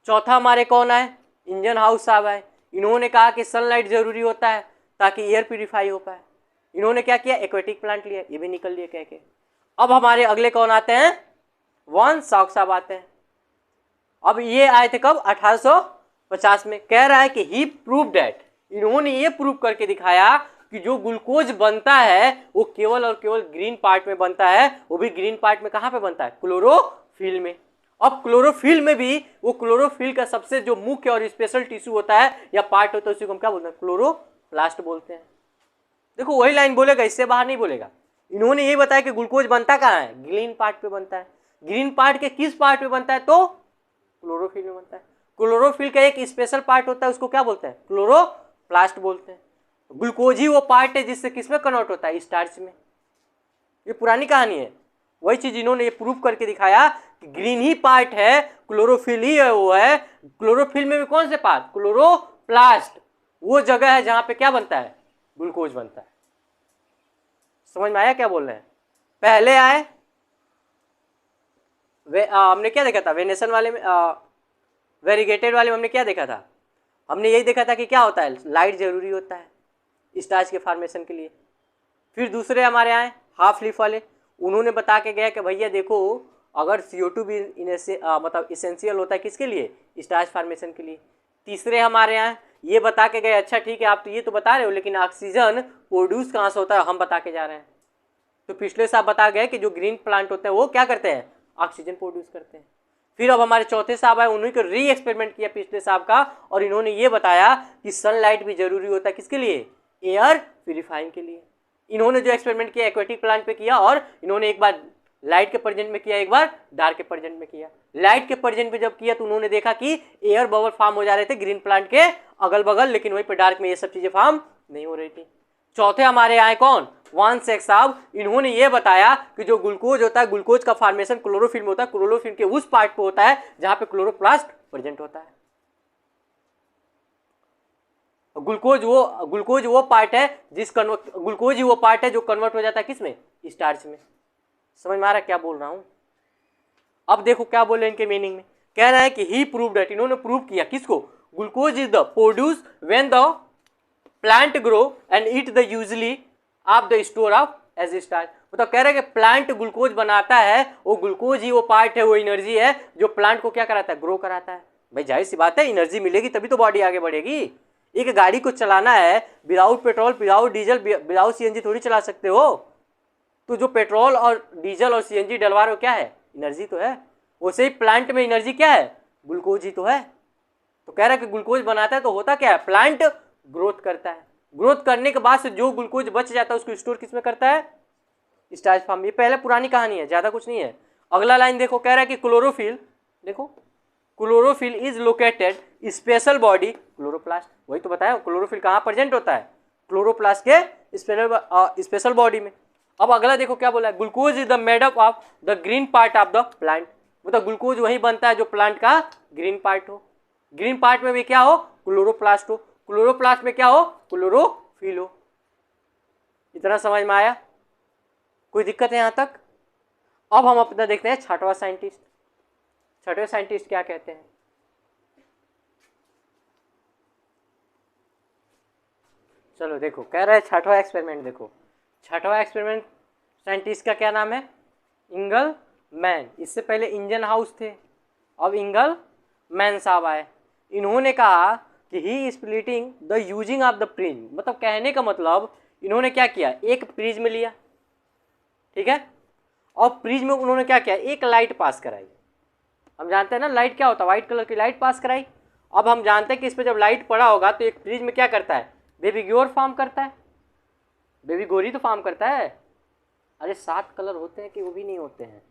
चौथा हमारे कौन आए, इंजन हाउस साहब आए, इन्होंने कहा कि सनलाइट जरूरी होता है ताकि एयर प्यूरिफाई हो पाए। इन्होंने क्या किया, एक्वेटिक प्लांट लिया, ये भी निकल लिए कह के। अब हमारे अगले कौन आते हैं, वॉन सॉक साहब आते हैं। अब ये आए थे कब, 1850 में। कह रहा है कि ही प्रूव दैट, इन्होंने ये प्रूव करके दिखाया कि जो ग्लूकोज बनता है वो केवल और केवल ग्रीन पार्ट में बनता है, वो भी ग्रीन पार्ट में कहाँ पे बनता है, क्लोरोफिल में। अब क्लोरोफिल में भी, वो क्लोरोफिल का सबसे जो मुख्य और स्पेशल टिश्यू होता है या पार्ट होता है, उसी को हम क्या बोलते हैं, क्लोरोप्लास्ट बोलते हैं। देखो वही लाइन बोलेगा, इससे बाहर नहीं बोलेगा। इन्होंने ये बताया कि ग्लूकोज बनता कहाँ है, ग्रीन पार्ट पे बनता है। ग्रीन पार्ट के किस पार्ट पे बनता है, तो क्लोरोफिल में बनता है। क्लोरोफिल का एक स्पेशल पार्ट होता है, उसको क्या बोलते हैं, क्लोरोप्लास्ट बोलते हैं। ग्लूकोज ही वो पार्ट है जिससे किसमें कन्वर्ट होता है, स्टार्च में। ये पुरानी कहानी है, वही चीज इन्होंने ये प्रूव करके दिखाया कि ग्रीन ही पार्ट है, क्लोरोफिल ही है, वो है। क्लोरोफिल में भी कौन से पार्ट, क्लोरोप्लास्ट, वो जगह है जहां पे क्या बनता है, ग्लूकोज बनता है। समझ में आया क्या बोल रहे हैं। पहले आए हमने क्या देखा था, वेनेसन वाले में, वेरीगेटेड वाले में हमने क्या देखा था, हमने यही देखा था कि क्या होता है, लाइट जरूरी होता है स्टार्च के फॉर्मेशन के लिए। फिर दूसरे हमारे आए हाफ लीफ वाले, उन्होंने बता के गया कि भैया देखो, अगर CO2 भी मतलब इसेंशियल होता है किसके लिए, स्टार्च फॉर्मेशन के लिए। तीसरे हमारे यहाँ ये बता के गए, अच्छा ठीक है आप तो ये तो बता रहे हो, लेकिन ऑक्सीजन प्रोड्यूस कहाँ से होता है, हम बता के जा रहे हैं। तो पिछले साहब बता गए कि जो ग्रीन प्लांट होते हैं वो क्या करते हैं, ऑक्सीजन प्रोड्यूस करते हैं। फिर अब हमारे चौथे साहब आए, उन्हीं को री एक्सपेरिमेंट किया पिछले साहब का, और इन्होंने ये बताया कि सनलाइट भी जरूरी होता है किसके लिए, एयर प्यूरिफाइंग के लिए। इन्होंने जो एक्सपेरिमेंट किया एक्वेटिक प्लांट पे किया, और इन्होंने एक बार लाइट के प्रेजेंट में किया, एक बार डार्क के प्रेजेंट में किया। लाइट के प्रेजेंट में जब किया तो उन्होंने देखा कि एयर बबल फॉर्म हो जा रहे थे ग्रीन प्लांट के अगल बगल, लेकिन वहीं पे डार्क में ये सब चीजें फॉर्म नहीं हो रही थी। चौथे हमारे आए कौन, वॉन सॉक साहब, इन्होंने ये बताया कि जो ग्लूकोज होता है, ग्लूकोज का फॉर्मेशन क्लोरोफिल में होता है, क्लोरोफिल के उस पार्ट पे होता है जहां पे क्लोरोप्लास्ट प्रेजेंट होता है। ग्लूकोज वो पार्ट है ग्लूकोज ही वो पार्ट है जो कन्वर्ट हो जाता है किसमें, स्टार्च में। समझ में आ रहा है क्या बोल रहा हूं। अब देखो क्या बोले इनके मीनिंग में, कह रहा है कि ही प्रूव दैट, इन्होंने प्रूव किया किसको, glucose is the produce when the plant grow and eat the usually of the store of as starch. मतलब कह रहे हैं कि प्लांट ग्लूकोज बनाता है, वो ग्लूकोज ही वो पार्ट है, वो एनर्जी है जो प्लांट को क्या कराता है, ग्रो कराता है। भाई जाहिर सी बात है, एनर्जी मिलेगी तभी तो बॉडी आगे बढ़ेगी। एक गाड़ी को चलाना है, without petrol, without diesel, without CNG थोड़ी चला सकते हो। तो जो पेट्रोल और डीजल और CNG डलवा रहे हो क्या है, एनर्जी तो है। वैसे ही प्लांट में एनर्जी क्या है, ग्लूकोज ही तो है। तो कह रहा है कि ग्लूकोज बनाता है तो होता क्या है, प्लांट ग्रोथ करता है, ग्रोथ करने के बाद से जो ग्लूकोज बच जाता है उसको स्टोर किसमें करता है, स्टार्च फॉर्म। ये पहले पुरानी कहानी है, ज्यादा कुछ नहीं है। अगला लाइन देखो, कह रहा है कि क्लोरोफिल, देखो chlorophyll is located special body chloroplast. वही तो बताया, क्लोरोफिल कहाँ प्रेजेंट होता है, क्लोरोप्लास्ट के स्पेशल बॉडी में। अब अगला देखो क्या बोला है, glucose is the made up of the green part of the plant. मतलब ग्लूकोज वही बनता है जो प्लांट का ग्रीन पार्ट हो। ग्रीन पार्ट में भी क्या हो, क्लोरोप्लास्ट हो। क्लोरोप्लास्ट में क्या हो, क्लोरोफिल हो। इतना समझ में आया, कोई दिक्कत है यहां तक। अब हम अपना देखते हैं छठवां साइंटिस्ट। छठवें साइंटिस्ट क्या कहते हैं, चलो देखो, कह रहा है छठवां एक्सपेरिमेंट। देखो छठवां एक्सपेरिमेंट साइंटिस्ट का क्या नाम है? इंगलमैन। इससे पहले इंजन हाउस थे, अब इंगलमैन साहब आए। इन्होंने कहा कि he splitting the using of the prism, मतलब कहने का मतलब इन्होंने क्या किया, एक प्रिज्म लिया, ठीक है, और प्रिज्म में उन्होंने क्या किया, एक लाइट पास कराई। हम जानते हैं ना लाइट क्या होता है, व्हाइट कलर की लाइट पास कराई। अब हम जानते हैं कि इस पर जब लाइट पड़ा होगा तो एक प्रिज्म क्या करता है, बेबी ग्योर फॉर्म करता है, बेबी गोरी तो फॉर्म करता है। अरे 7 कलर होते हैं कि वो भी नहीं होते हैं?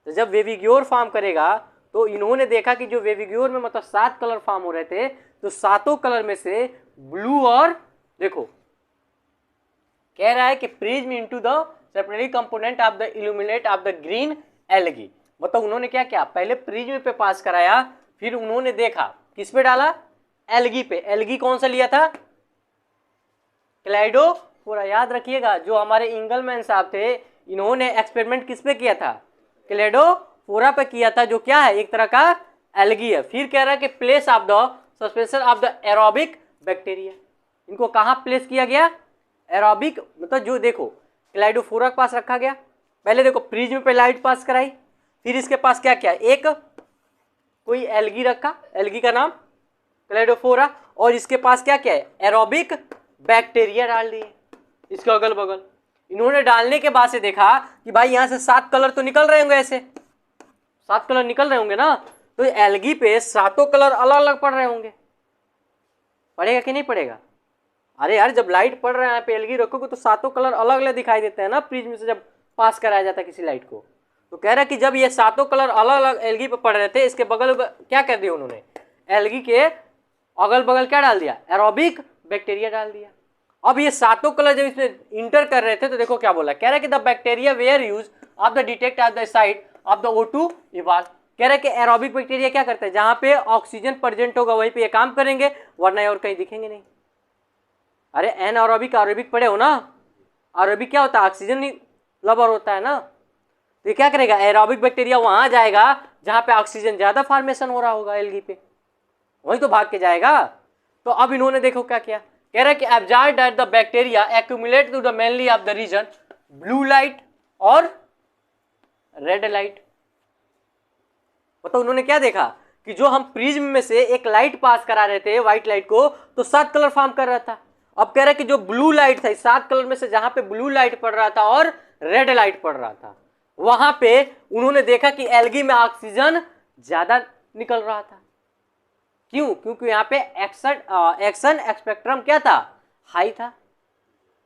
तो जब वेविग्योर फॉर्म करेगा तो इन्होंने देखा कि जो वेविग्योर में मतलब 7 कलर फॉर्म हो रहे थे, तो 7 कलर में से ब्लू और देखो कह रहा है कि prism into the separately component of the illuminate of the green algae. मतलब उन्होंने क्या किया, पहले प्रिज्म पे पास कराया, फिर उन्होंने देखा किस पे डाला, एल्गी पे। एल्गी कौन सा लिया था, क्लाइडोफोरा। याद रखिएगा जो हमारे इंगलमैन साहब थे, इन्होंने एक्सपेरिमेंट किस पे किया था, क्लाइडोफोरा पे किया था, जो क्या है एक तरह का एल्गी है। फिर कह रहा है कि place of the suspension of the aerobic bacteria, इनको कहाँ प्लेस किया गया, एरोबिक, मतलब जो देखो क्लाइडोफोरा के पास रखा गया। पहले देखो प्रिज्म पे लाइट पास कराई, फिर इसके पास क्या किया, एक कोई एल्गी रखा, एल्गी का नाम क्लाइडोफोरा, और इसके पास क्या क्या है, एरोबिक बैक्टीरिया डाल दिए इसके अगल बगल। इन्होंने डालने के बाद से देखा कि भाई यहाँ से 7 कलर तो निकल रहे होंगे, ऐसे 7 कलर निकल रहे होंगे ना, तो एल्गी पे 7 कलर अलग अलग पड़ रहे होंगे। पड़ेगा कि नहीं पड़ेगा? अरे यार जब लाइट पड़ रहा है पे एल्गी रखोगे तो 7 कलर अलग अलग दिखाई देते हैं ना प्रिज्म से जब पास कराया जाता है किसी लाइट को। तो कह रहा है कि जब ये 7 कलर अलग अलग एल्गी पे पड़ रहे थे, इसके बगल क्या कर दिया उन्होंने, एल्गी के अगल बगल क्या डाल दिया, एरोबिक बैक्टीरिया डाल दिया। अब ये 7 कलर जब इसमें इंटर कर रहे थे तो देखो क्या बोला, कह रहा है कि the bacteria were use of the detect at the side of the O2 evolve. कह रहा है कि एरोबिक बैक्टीरिया क्या करते हैं, जहां पे ऑक्सीजन प्रेजेंट होगा वहीं पे ये काम करेंगे, वरना और कहीं दिखेंगे नहीं। अरे एनएरोबिक एरोबिक पढ़े हो ना, एरोबिक क्या होता है, ऑक्सीजन लवर होता है ना, तो ये क्या करेगा, एरोबिक बैक्टीरिया वहां जाएगा जहां पे ऑक्सीजन ज्यादा फॉर्मेशन हो रहा होगा एल्गी पे, वहीं तो भाग के जाएगा। तो अब इन्होंने देखो क्या किया, कह रहा है कि absorb that the bacteria accumulate to the mainly of the region blue light और रेड लाइट। मतलब उन्होंने क्या देखा कि जो हम प्रिज्म में से एक लाइट पास करा रहे थे व्हाइट लाइट को, तो 7 कलर फॉर्म कर रहा था। अब कह रहा है कि जो ब्लू लाइट था, 7 कलर में से जहां पे ब्लू लाइट पड़ रहा था और रेड लाइट पड़ रहा था, वहां पे उन्होंने देखा कि एल्गी में ऑक्सीजन ज्यादा निकल रहा था। क्यों? क्योंकि यहाँ पे एक्शन स्पेक्ट्रम क्या था, हाई था,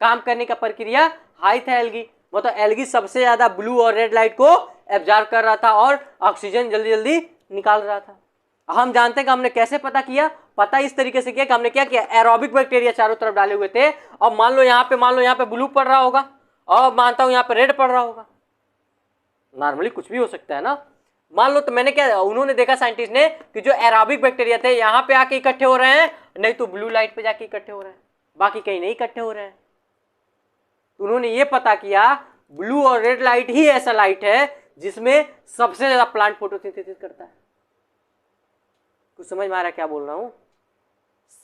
काम करने का प्रक्रिया हाई था एल्गी। मतलब एल्गी सबसे ज्यादा ब्लू और रेड लाइट को एब्जॉर्ब कर रहा था और ऑक्सीजन जल्दी जल्दी निकाल रहा था। हम जानते हैं कि हमने कैसे पता किया, पता इस तरीके से किया कि हमने क्या किया, एरोबिक बैक्टीरिया चारों तरफ डाले हुए थे। अब मान लो यहाँ पे ब्लू पड़ रहा होगा और मानता हूं यहाँ पे रेड पड़ रहा होगा, नॉर्मली कुछ भी हो सकता है ना। मान लो तो मैंने क्या, उन्होंने देखा साइंटिस्ट ने कि जो एरोबिक बैक्टीरिया थे यहाँ पे आके इकट्ठे हो रहे हैं, नहीं तो ब्लू लाइट पे जाके इकट्ठे हो रहे हैं, बाकी कहीं नहीं इकट्ठे हो रहे हैं। तो उन्होंने ये पता किया ब्लू और रेड लाइट ही ऐसा लाइट है जिसमें सबसे ज्यादा प्लांट फोटोसिंथेसिस करता है। कुछ समझ में आ रहा है क्या बोल रहा हूं?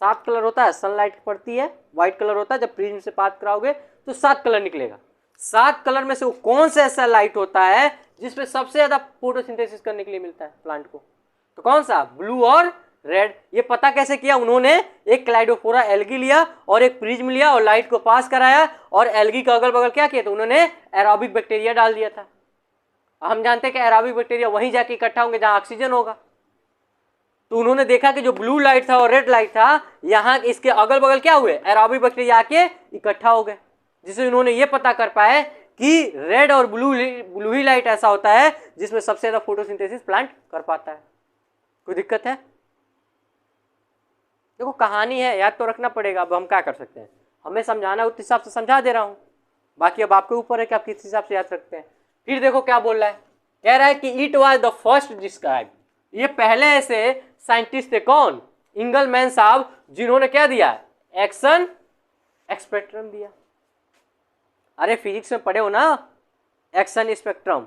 7 कलर होता है, सनलाइट पड़ती है, व्हाइट कलर होता है, जब प्रिज्म से पास कराओगे तो 7 कलर निकलेगा। 7 कलर में से वो कौन सा ऐसा लाइट होता है जिसमें सबसे ज्यादा फोटोसिंथेसिस करने के लिए मिलता है प्लांट को, तो कौन सा, ब्लू और रेड। ये पता कैसे किया उन्होंने, एक क्लाइडोफोरा एल्गी लिया और एक प्रिज्म लिया और लाइट को पास कराया और एल्गी का अगल बगल क्या किया, तो उन्होंने एरोबिक बैक्टीरिया डाल दिया था। हम जानते हैं कि एरोबिक बैक्टीरिया वहीं जाके इकट्ठा होंगे जहां ऑक्सीजन होगा। तो उन्होंने देखा कि जो ब्लू लाइट था और रेड लाइट था, यहाँ इसके अगल बगल क्या हुए, एरोबिक बैक्टीरिया आके इकट्ठा हो गए, जिससे उन्होंने ये पता कर पाए कि रेड और ब्लू ही लाइट ऐसा होता है जिसमें सबसे ज्यादा फोटोसिंथेसिस प्लांट कर पाता है। कोई दिक्कत है? देखो कहानी है, याद तो रखना पड़ेगा। अब हम क्या कर सकते हैं, हमें समझाना उस हिसाब से समझा दे रहा हूं, बाकी अब आपके ऊपर है कि आप किस हिसाब से याद रखते हैं। फिर देखो क्या बोल रहा है, कह रहा है कि it was the first describe, ये पहले ऐसे साइंटिस्ट थे, कौन, इंगलमैन साहब, जिन्होंने क्या दिया, एक्शन स्पेक्ट्रम दिया। अरे फिजिक्स में पढ़े हो ना एक्शन स्पेक्ट्रम,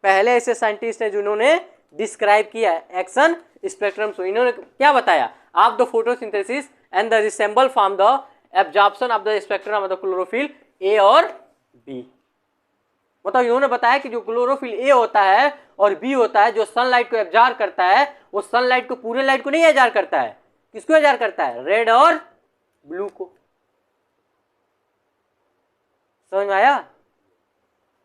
पहले ऐसे साइंटिस्ट हैं जिन्होंने डिस्क्राइब किया एक्शन स्पेक्ट्रम। सो इन्होंने क्या बताया, आप the photosynthesis and the resemble form the absorption of the spectrum of the chlorophyll A और बी। मतलब इन्होंने बताया कि जो क्लोरोफिल ए होता है और बी होता है, जो सनलाइट को एब्जॉर्ब करता है, वो सनलाइट को, पूरे लाइट को नहीं एब्जॉर्ब करता है, किसको एब्जॉर्ब करता है? रेड और ब्लू को। समझ में आया?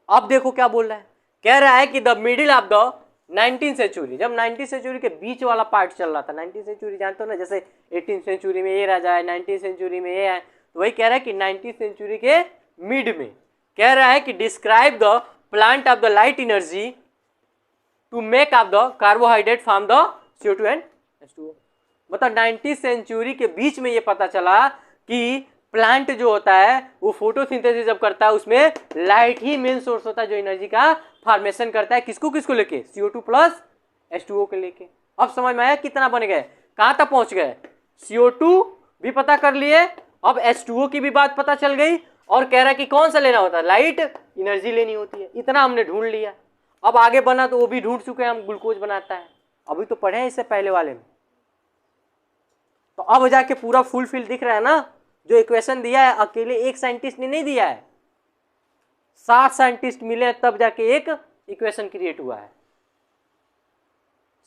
अब देखो क्या बोल रहा है, कह रहा है कि the middle of the 19th century, जब 19th सेंचुरी के बीच वाला पार्ट चल रहा था, 19th सेंचुरी जानते हो ना, जैसे 18th सेंचुरी में ये राजा है, 19th सेंचुरी में ये है, तो वही कह रहा है कि 19th सेंचुरी के मिड में कह रहा है कि describe the plant of the light energy to make of the carbohydrate from the CO2 and H2O। मतलब 19th सेंचुरी के बीच में ये पता चला कि प्लांट जो होता है वो फोटोसिंथेसिस जब करता है उसमें लाइट ही मेन सोर्स होता है जो एनर्जी का फॉर्मेशन करता है। किसको किसको लेके? CO2 प्लस H2O के लेके। अब समझ में आया कितना बन गए, कहाँ तक पहुंच गए? CO2 भी पता कर लिए, अब H2O की भी बात पता चल गई, और कह रहा है कि कौन सा लेना होता है? लाइट एनर्जी लेनी होती है। इतना हमने ढूंढ लिया। अब आगे बना तो वो भी ढूंढ चुके हैं हम, ग्लूकोज बनाता है, अभी तो पढ़े हैं इससे पहले वाले में। तो अब जाके पूरा फुल फिल दिख रहा है ना। जो इक्वेशन दिया है अकेले एक साइंटिस्ट ने नहीं दिया है, 7 साइंटिस्ट मिले तब जाके एक इक्वेशन क्रिएट हुआ है।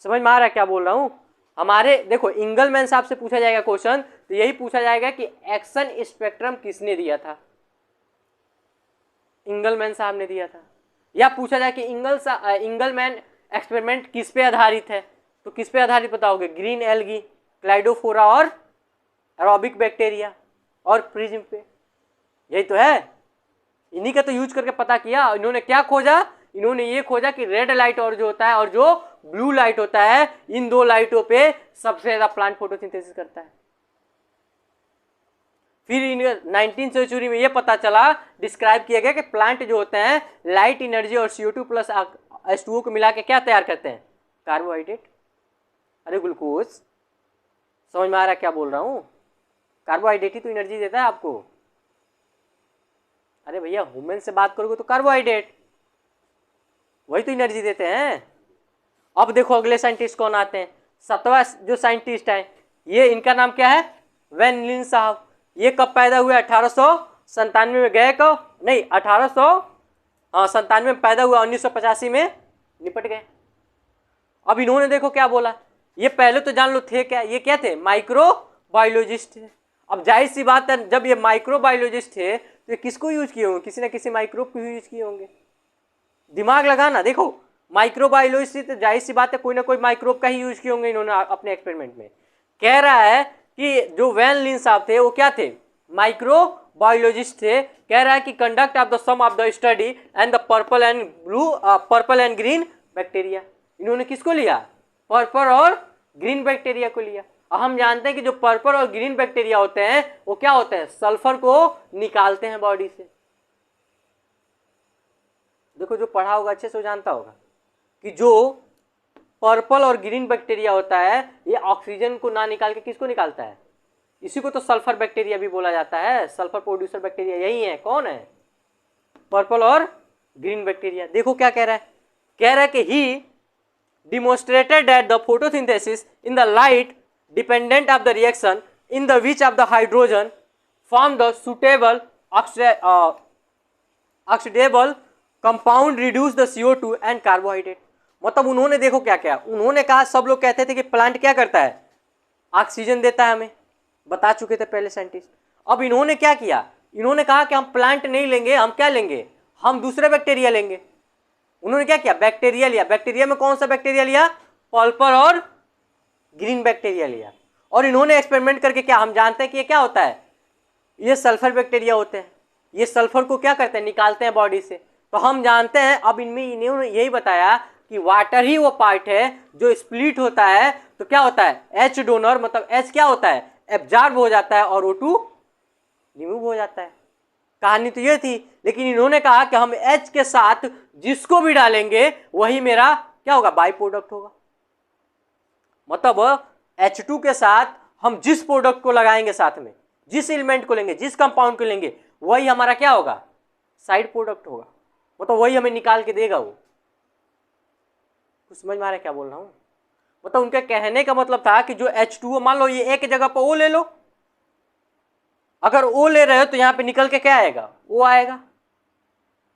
समझ में आ रहा है क्या बोल रहा हूं? हमारे देखो इंगलमैन साहब से पूछा जाएगा क्वेश्चन, तो यही पूछा जाएगा कि एक्शन स्पेक्ट्रम किसने दिया था? इंगलमैन साहब ने दिया था। या पूछा जाए कि इंगलमैन एक्सपेरिमेंट किस पे आधारित है, तो किस पे आधारित बताओगे? ग्रीन एल्गी, क्लाइडोफोरा और एरोबिक बैक्टीरिया और प्रिज्म पे। यही तो है, इन्हीं का तो यूज करके पता किया। इन्होंने क्या खोजा? इन्होंने ये खोजा कि रेड लाइट और जो होता है और जो ब्लू लाइट होता है, इन दो लाइटों पे सबसे ज्यादा प्लांट फोटोसिंथेसिस करता है। फिर 19th सेंचुरी में ये पता चला, डिस्क्राइब किया गया कि प्लांट जो होते हैं लाइट एनर्जी और CO2 प्लस H2O को मिला के क्या तैयार करते हैं? कार्बोहाइड्रेट। अरे ग्लूकोज, समझ में आ रहा है क्या बोल रहा हूं? कार्बोहाइड्रेट ही तो एनर्जी देता है आपको। अरे भैया ह्यूमन से बात करोगे तो कार्बोहाइड्रेट वही तो एनर्जी देते हैं। अब देखो अगले साइंटिस्ट कौन आते हैं। 7वां जो साइंटिस्ट है, ये इनका नाम क्या है? वैन लिन साहब। ये कब पैदा हुए? 1897 में गए कब? नहीं 1897 में पैदा हुआ, 1985 में निपट गए। अब इन्होंने देखो क्या बोला, ये पहले तो जान लो थे क्या, ये क्या थे? माइक्रोबायोलॉजिस्ट थे। अब जाहिर सी बात है जब ये माइक्रोबायोलॉजिस्ट थे तो ये किसको यूज किए होंगे? किसी ना किसी माइक्रोब को यूज किए होंगे। दिमाग लगाना, देखो माइक्रोबायोलॉजिस्ट तो जाहिर सी बात है कोई ना कोई माइक्रोब का ही यूज किए होंगे इन्होंने अपने एक्सपेरिमेंट में। कह रहा है कि जो वैन लिन साहब थे वो क्या थे? माइक्रोबायोलॉजिस्ट थे। कह रहा है कि conduct of the some of the study and the purple and green bacteria. इन्होंने किसको लिया? पर्पल और ग्रीन बैक्टीरिया को लिया। हम जानते हैं कि जो पर्पल और ग्रीन बैक्टीरिया होते हैं वो क्या होते हैं? सल्फर को निकालते हैं बॉडी से। देखो जो पढ़ा होगा अच्छे से जानता होगा कि जो पर्पल और ग्रीन बैक्टीरिया होता है ये ऑक्सीजन को ना निकाल के किसको निकालता है? इसी को तो सल्फर बैक्टीरिया भी बोला जाता है। सल्फर प्रोड्यूसर बैक्टीरिया यही है। कौन है? पर्पल और ग्रीन बैक्टीरिया। देखो क्या कह रहा है, कह रहा है कि ही demonstrated that the photosynthesis in the light dependent of the reaction in the which of the hydrogen form the suitable oxidable compound reduce the CO2 and carbohydrate। मतलब उन्होंने देखो क्या क्या, उन्होंने कहा, सब लोग कहते थे कि प्लांट क्या करता है? ऑक्सीजन देता है, हमें बता चुके थे पहले साइंटिस्ट। अब इन्होंने क्या किया? इन्होंने कहा कि हम प्लांट नहीं लेंगे, हम क्या लेंगे? हम दूसरे बैक्टीरिया लेंगे। उन्होंने क्या किया? बैक्टीरिया लिया। बैक्टीरिया में कौन सा बैक्टीरिया लिया? पर्पल और ग्रीन बैक्टीरिया लिया। और इन्होंने एक्सपेरिमेंट करके क्या, हम जानते हैं कि ये क्या होता है? ये सल्फर बैक्टीरिया होते हैं। ये सल्फर को क्या करते हैं? निकालते हैं बॉडी से। तो हम जानते हैं, अब इनमें इन्होंने यही बताया कि वाटर ही वो पार्ट है जो स्प्लिट होता है तो क्या होता है? H डोनर, मतलब H क्या होता है? एब्जॉर्ब हो जाता है और O2 रिमूव हो जाता है। कहानी तो ये थी, लेकिन इन्होंने कहा कि हम H के साथ जिसको भी डालेंगे वही मेरा क्या होगा? बाई प्रोडक्ट होगा। मतलब H2 के साथ हम जिस प्रोडक्ट को लगाएंगे, साथ में जिस एलिमेंट को लेंगे, जिस कंपाउंड को लेंगे, वही हमारा क्या होगा? साइड प्रोडक्ट होगा। मतलब वही हमें निकाल के देगा वो। कुछ समझ में आ रहा है क्या बोल रहा हूँ? मतलब उनके कहने का मतलब था कि जो H2O, मान लो ये एक जगह पर O ले लो, अगर O ले रहे हो तो यहाँ पे निकल के क्या आएगा, O आएगा,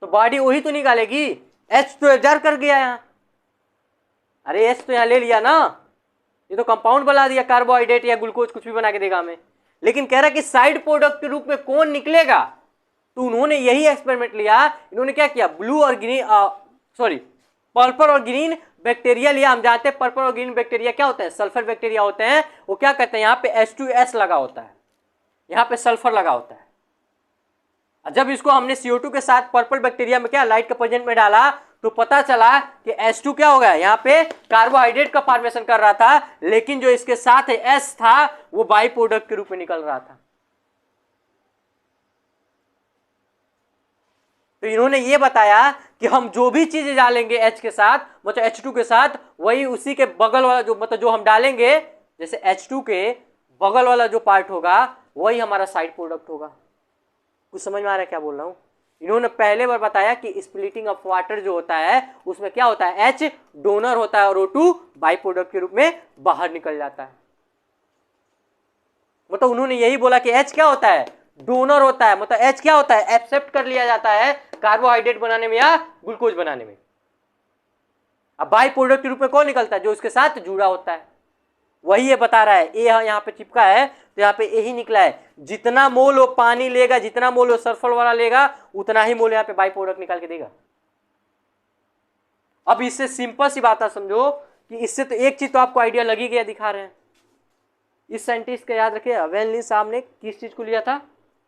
तो बॉडी वही तो निकालेगी। H तो एब्जॉर्ब कर गया यहाँ, अरे H तो यहाँ ले लिया ना, ये तो कंपाउंड बना दिया, कार्बोहाइड्रेट या ग्लूकोज कुछ भी बना के देगा हमें। लेकिन कह रहा है कि साइड प्रोडक्ट के रूप में कौन निकलेगा, तो उन्होंने यही एक्सपेरिमेंट लिया। इन्होंने क्या किया, ब्लू और ग्रीन पर्पल और ग्रीन बैक्टीरिया लिया। हम जानते हैं पर्पल और ग्रीन बैक्टीरिया क्या होते हैं, सल्फर बैक्टीरिया होते हैं। वो क्या करते हैं, यहाँ पे H2S लगा होता है, यहाँ पे सल्फर लगा होता है। जब इसको हमने CO2 के साथ पर्पल बैक्टीरिया में क्या लाइट के प्रेजेंट में डाला, तो पता चला कि H2 क्या हो गया, यहाँ पे कार्बोहाइड्रेट का फॉर्मेशन कर रहा था, लेकिन जो इसके साथ S था वो बाई प्रोडक्ट के रूप में निकल रहा था। तो इन्होंने ये बताया कि हम जो भी चीज डालेंगे H के साथ, मतलब H2 के साथ, वही उसी के बगल वाला जो मतलब जो हम डालेंगे, जैसे H2 के बगल वाला जो पार्ट होगा वही हमारा साइड प्रोडक्ट होगा। कुछ समझ में आ रहा है क्या बोल रहा हूं। इन्होंने पहले बार बताया कि स्प्लिटिंग ऑफ वाटर जो होता है उसमें क्या होता है, H डोनर होता है और O2 बाई प्रोडक्ट के रूप में बाहर निकल जाता है। मतलब उन्होंने यही बोला कि H क्या होता है, डोनर होता है, मतलब H क्या होता है, एक्सेप्ट कर लिया जाता है कार्बोहाइड्रेट बनाने में या ग्लूकोज बनाने में। अब बाई प्रोडक्ट के रूप में कौन निकलता है, जो उसके साथ जुड़ा होता है, वही ये बता रहा है। ए यहाँ पे चिपका है तो यहाँ पे यही निकला है, जितना मोल वो पानी लेगा, जितना मोल वो सल्फर वाला लेगा, उतना ही मोल यहाँ पे बाई प्रोडक्ट निकाल के देगा। अब इससे सिंपल सी बात समझो कि इससे तो एक चीज तो आपको आइडिया लगी गया, दिखा रहे हैं। इस साइंटिस्ट का याद रखिए, वेनलिन साहब ने किस चीज को लिया था,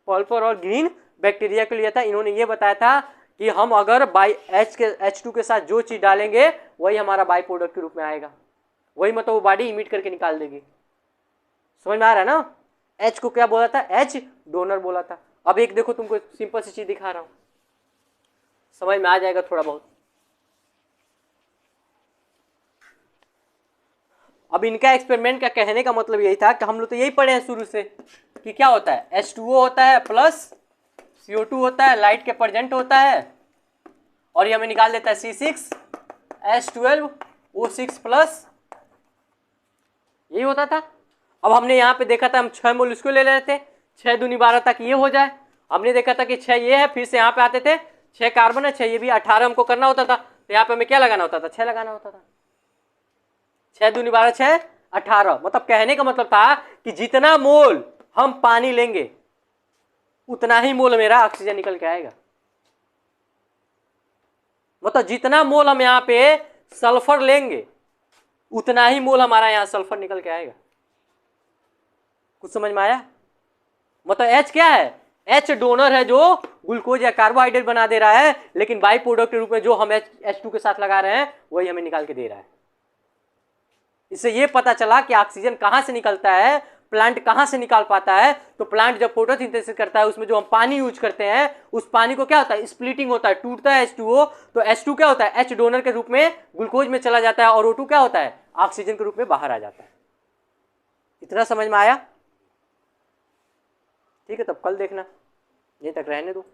पर्पल और ग्रीन बैक्टीरिया को लिया था। इन्होंने ये बताया था कि हम अगर H2 के साथ जो चीज डालेंगे वही हमारा बाई प्रोडक्ट के रूप में आएगा, वही मतलब वो बॉडी इमिट करके निकाल देगी। समझ में आ रहा है ना। H को क्या बोला था, H डोनर बोला था। अब एक देखो तुमको सिंपल सी चीज दिखा रहा हूं, समझ में आ जाएगा थोड़ा बहुत। अब इनका एक्सपेरिमेंट का कहने का मतलब यही था कि हम लोग तो यही पढ़े हैं शुरू से कि क्या होता है, H2O होता है प्लस CO2 होता है, लाइट के प्रेजेंट होता है, और ये हमें निकाल देता है C6H12O6 प्लस, यही होता था। अब हमने यहाँ पे देखा था, हम 6 मोल इसको ले लेते, 6 दूनी 12 तक ये हो जाए। हमने देखा था कि 6 ये है, फिर से यहाँ पे आते थे, 6 कार्बन है, 6 ये भी, 18 हमको करना होता था। तो यहाँ पे हमें क्या लगाना होता था, 6 लगाना होता था। 6 दूनी 12 6 18, मतलब कहने का मतलब था कि जितना मोल हम पानी लेंगे उतना ही मोल मेरा ऑक्सीजन निकल के आएगा। मतलब जितना मोल हम यहाँ पे सल्फर लेंगे उतना ही मोल हमारा यहाँ सल्फर निकल के आएगा। कुछ समझ में आया। मतलब H क्या है, H डोनर है जो ग्लूकोज या कार्बोहाइड्रेट बना दे रहा है, लेकिन बाई प्रोडक्ट के रूप में जो हम H2 के साथ लगा रहे हैं वही हमें निकाल के दे रहा है। इससे ये पता चला कि ऑक्सीजन कहाँ से निकलता है, प्लांट कहाँ से निकाल पाता है। तो प्लांट जब फोटोसिंथेसिस करता है उसमें जो हम पानी यूज करते हैं, उस पानी को क्या होता है, स्प्लिटिंग होता है, टूटता है H2O, तो H2 क्या होता है, H डोनर के रूप में ग्लूकोज में चला जाता है, और O2 क्या होता है, ऑक्सीजन के रूप में बाहर आ जाता है। इतना समझ में आया। ठीक है, तब कल देखना, यहीं तक रहने दो।